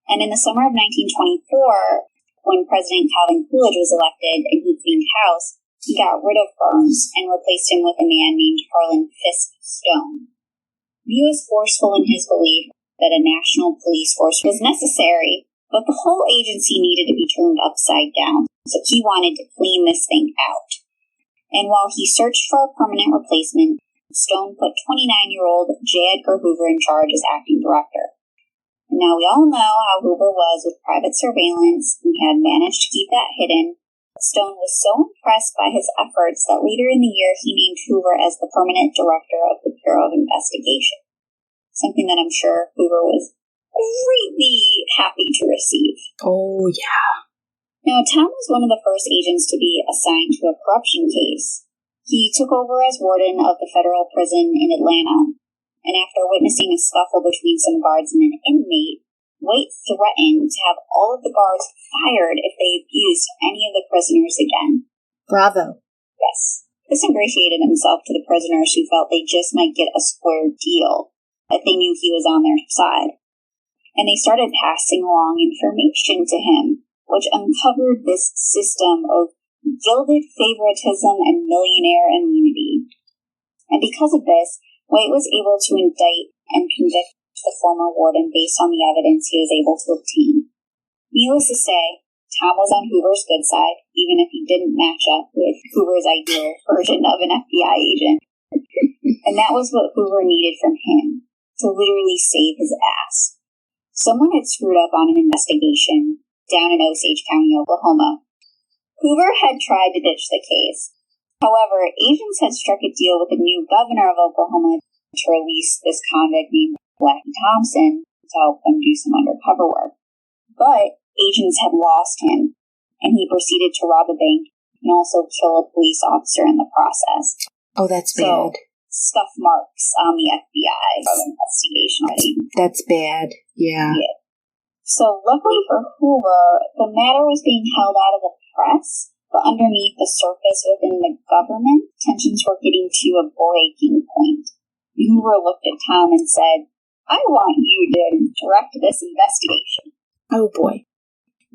And in the summer of 1924, when President Calvin Coolidge was elected and he cleaned house, he got rid of Burns and replaced him with a man named Harlan Fisk Stone. He was forceful in his belief that a national police force was necessary, but the whole agency needed to be turned upside down, so he wanted to clean this thing out. And while he searched for a permanent replacement, Stone put 29-year-old J. Edgar Hoover in charge as acting director. And now we all know how Hoover was with private surveillance and had managed to keep that hidden. Stone was so impressed by his efforts that later in the year he named Hoover as the permanent director of the Bureau of Investigation, something that I'm sure Hoover was greatly happy to receive. Oh, yeah. Now, Tom was one of the first agents to be assigned to a corruption case. He took over as warden of the federal prison in Atlanta, and after witnessing a scuffle between some guards and an inmate, White threatened to have all of the guards fired if they abused any of the prisoners again. Bravo. Yes. This ingratiated himself to the prisoners who felt they just might get a square deal, that they knew he was on their side. And they started passing along information to him, which uncovered this system of gilded favoritism and millionaire immunity. And because of this, White was able to indict and convict the former warden based on the evidence he was able to obtain. Needless to say, Tom was on Hoover's good side, even if he didn't match up with Hoover's ideal version of an FBI agent. And that was what Hoover needed from him, to literally save his ass. Someone had screwed up on an investigation down in Osage County, Oklahoma. Hoover had tried to ditch the case. However, agents had struck a deal with the new governor of Oklahoma to release this convict named Blackie Thompson to help them do some undercover work. But agents had lost him, and he proceeded to rob a bank and also kill a police officer in the process. Oh, that's bad. Scuff marks on the FBI investigation. That's bad. Yeah. So luckily for Hoover, the matter was being held out of the press, but underneath the surface within the government, tensions were getting to a breaking point. Hoover looked at Tom and said, "I want you to direct this investigation." Oh boy.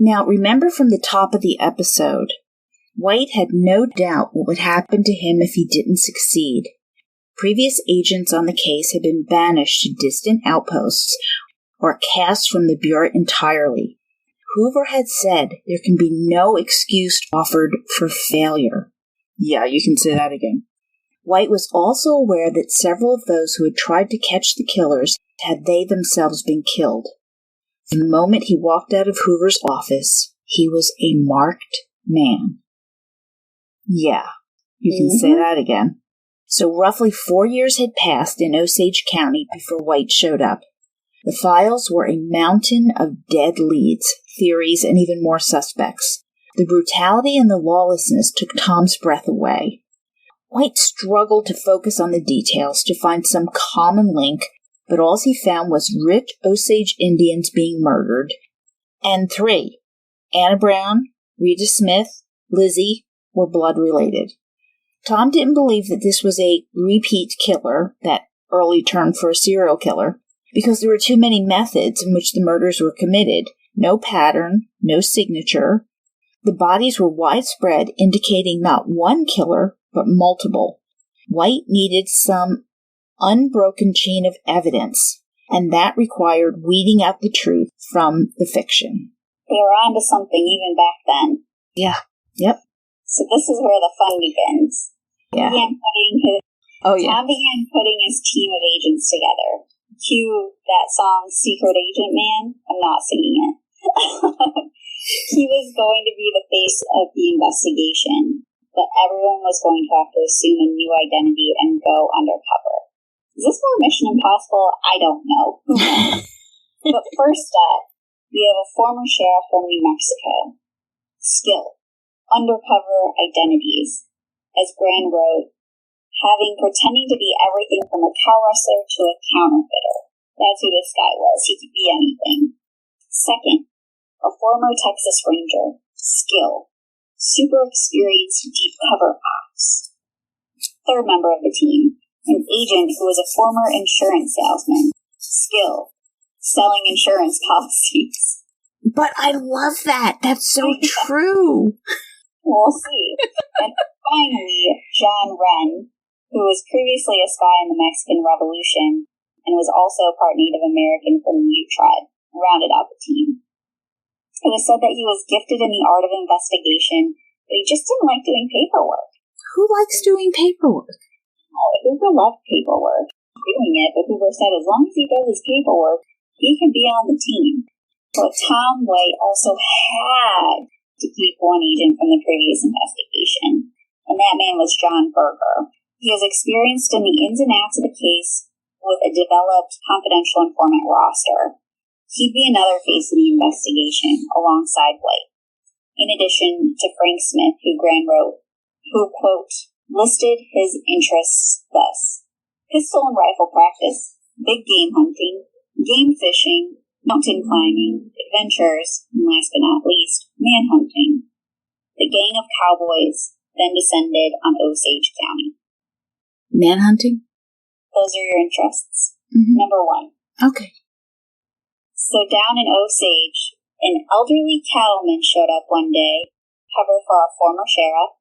Now, remember from the top of the episode, White had no doubt what would happen to him if he didn't succeed. Previous agents on the case had been banished to distant outposts or cast from the Bureau entirely. Hoover had said there can be no excuse offered for failure. Yeah, you can say that again. White was also aware that several of those who had tried to catch the killers had they themselves been killed. From the moment he walked out of Hoover's office, he was a marked man. Yeah, you can say that again. So roughly 4 years had passed in Osage County before White showed up. The files were a mountain of dead leads, theories, and even more suspects. The brutality and the lawlessness took Tom's breath away. White struggled to focus on the details to find some common link, but all he found was rich Osage Indians being murdered. And 3, Anna Brown, Rita Smith, Lizzie, were blood-related. Tom didn't believe that this was a repeat killer, that early term for a serial killer, because there were too many methods in which the murders were committed. No pattern, no signature. The bodies were widespread, indicating not one killer, but multiple. White needed some unbroken chain of evidence, and that required weeding out the truth from the fiction. They were onto something even back then. Yeah. Yep. So this is where the fun begins. Yeah. Tom began putting his team of agents together. Cue that song, Secret Agent Man. I'm not singing it. He was going to be the face of the investigation, but everyone was going to have to assume a new identity and go undercover. Is this more Mission Impossible? I don't know. Who knows? But first up, we have a former sheriff from New Mexico. Skill. Undercover identities. As Grann wrote, pretending to be everything from a cow wrestler to a counterfeiter. That's who this guy was. He could be anything. Second, a former Texas Ranger. Skill. Super experienced deep cover ops. Third member of the team, an agent who was a former insurance salesman. Skill. Selling insurance policies. But I love that. That's so true. We'll see. And finally, John Wren, who was previously a spy in the Mexican Revolution and was also part Native American from the Ute tribe, rounded out the team. It was said that he was gifted in the art of investigation, but he just didn't like doing paperwork. Who likes doing paperwork? Oh, Hoover loved paperwork. Doing it, but Hoover said as long as he does his paperwork, he can be on the team. But Tom White also had to keep one agent from the previous investigation, and that man was John Berger. He was experienced in the ins and outs of the case with a developed confidential informant roster. He'd be another face of the investigation alongside White, in addition to Frank Smith, who Grann wrote, who, quote, listed his interests thus: pistol and rifle practice, big game hunting, game fishing, mountain climbing, adventures, and last but not least, manhunting. The gang of cowboys then descended on Osage County. Manhunting? Those are your interests. Mm-hmm. Number 1. Okay. So down in Osage, an elderly cattleman showed up one day, cover for our former sheriff.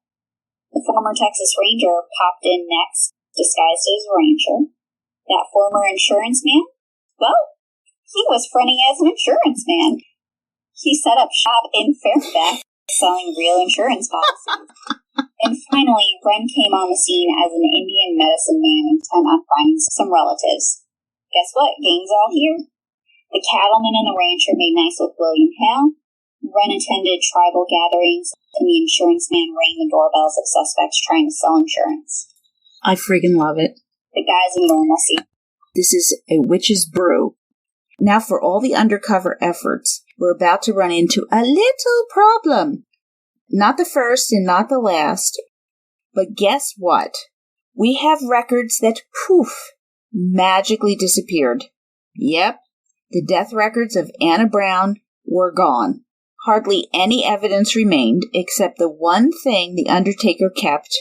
The former Texas Ranger popped in next, disguised as a rancher. That former insurance man? Well, he was fronting as an insurance man. He set up shop in Fairfax, selling real insurance policies. And finally, Grann came on the scene as an Indian medicine man intent on finding some relatives. Guess what? Gang's all here. The cattleman and the rancher made nice with William Hale. Grann attended tribal gatherings, and the insurance man rang the doorbells of suspects trying to sell insurance. I friggin' love it. The guy's a normalcy. This is a witch's brew. Now for all the undercover efforts, we're about to run into a little problem. Not the first and not the last, but guess what? We have records that, poof, magically disappeared. Yep, the death records of Anna Brown were gone. Hardly any evidence remained except the one thing the undertaker kept.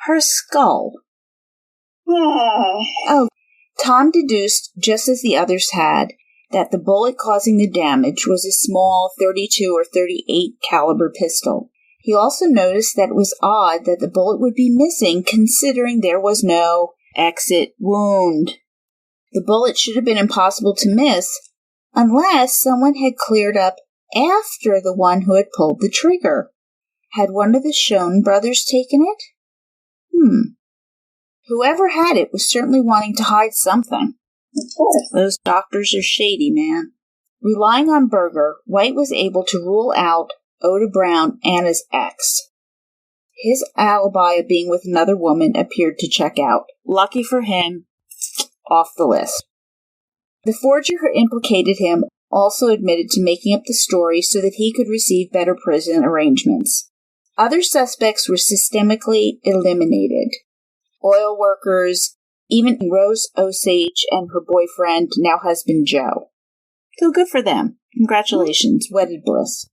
Her skull. Oh, Tom deduced, just as the others had, that the bullet causing the damage was a small .32 or .38 caliber pistol. He also noticed that it was odd that the bullet would be missing considering there was no exit wound. The bullet should have been impossible to miss unless someone had cleared up after the one who had pulled the trigger. Had one of the Schoen brothers taken it? Whoever had it was certainly wanting to hide something. Of course. Those doctors are shady, man. Relying on Berger, White was able to rule out Oda Brown, Anna's ex. His alibi of being with another woman appeared to check out. Lucky for him, off the list. The forger who implicated him also admitted to making up the story so that he could receive better prison arrangements. Other suspects were systemically eliminated. Oil workers, even Rose Osage and her boyfriend, now husband Joe. So good for them. Congratulations, wedded bliss.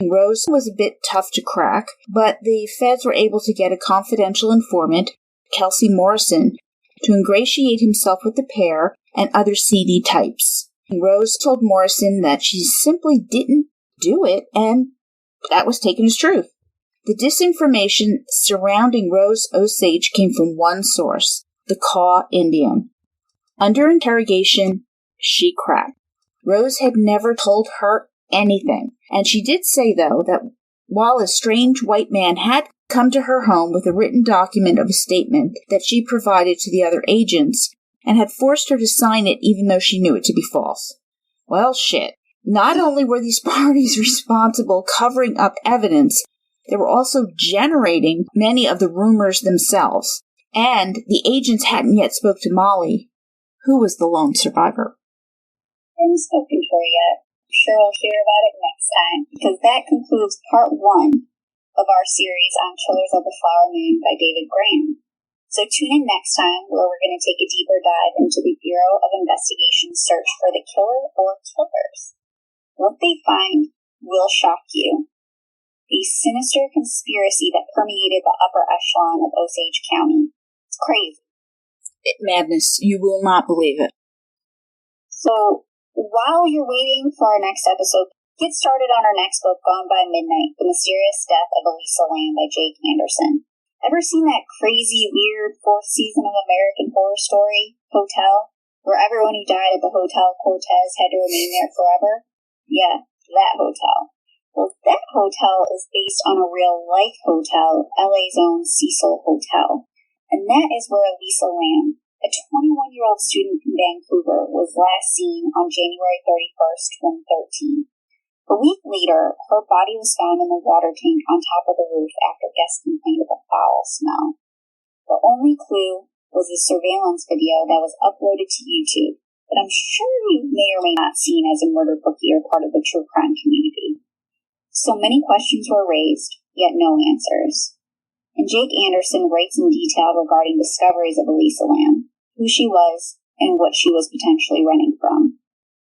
Rose was a bit tough to crack, but the feds were able to get a confidential informant, Kelsey Morrison, to ingratiate himself with the pair and other seedy types. Rose told Morrison that she simply didn't do it, and that was taken as truth. The disinformation surrounding Rose Osage came from one source, the Kaw Indian. Under interrogation, she cracked. Rose had never told her anything, and she did say, though, that while a strange white man had come to her home with a written document of a statement that she provided to the other agents, and had forced her to sign it even though she knew it to be false. Well, shit. Not only were these parties responsible covering up evidence, they were also generating many of the rumors themselves. And the agents hadn't yet spoke to Mollie, who was the lone survivor. I haven't spoken to her yet. I'm sure I'll share about it next time, because that concludes part 1 of our series on Killers of the Flower Moon by David Grann. So tune in next time where we're going to take a deeper dive into the Bureau of Investigation's search for the killer or killers. What they find will shock you. A sinister conspiracy that permeated the upper echelon of Osage County. It's crazy. Madness. You will not believe it. So, while you're waiting for our next episode, get started on our next book, Gone by Midnight, The Mysterious Death of Elisa Lam by Jake Anderson. Ever seen that crazy, weird 4th season of American Horror Story, Hotel, where everyone who died at the Hotel Cortez had to remain there forever? Yeah, that hotel. Well, that hotel is based on a real-life hotel, LA's own Cecil Hotel. And that is where Elisa Lam, a 21-year-old student from Vancouver, was last seen on January 31st, 2013. A week later, her body was found in the water tank on top of the roof after guests complained of a foul smell. The only clue was a surveillance video that was uploaded to YouTube, that I'm sure you may or may not seen as a murder bookie or part of the true crime community. So many questions were raised, yet no answers. And Jake Anderson writes in detail regarding discoveries of Elisa Lam, who she was, and what she was potentially running from.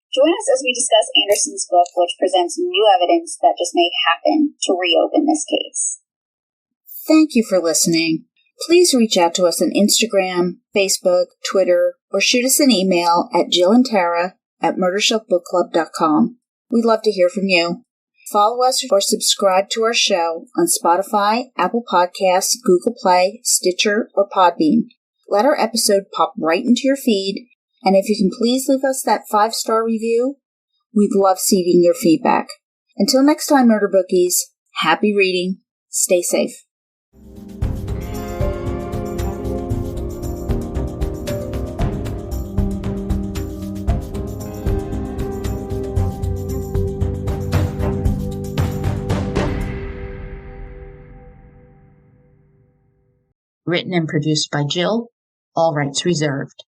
Join us as we discuss Anderson's book, which presents new evidence that just may happen to reopen this case. Thank you for listening. Please reach out to us on Instagram, Facebook, Twitter, or shoot us an email at jillandtara@murdershelfbookclub.com. We'd love to hear from you. Follow us or subscribe to our show on Spotify, Apple Podcasts, Google Play, Stitcher, or Podbean. Let our episode pop right into your feed, and if you can please leave us that 5-star review, we'd love seeing your feedback. Until next time, Murder Bookies, happy reading, stay safe. Written and produced by Jill, all rights reserved.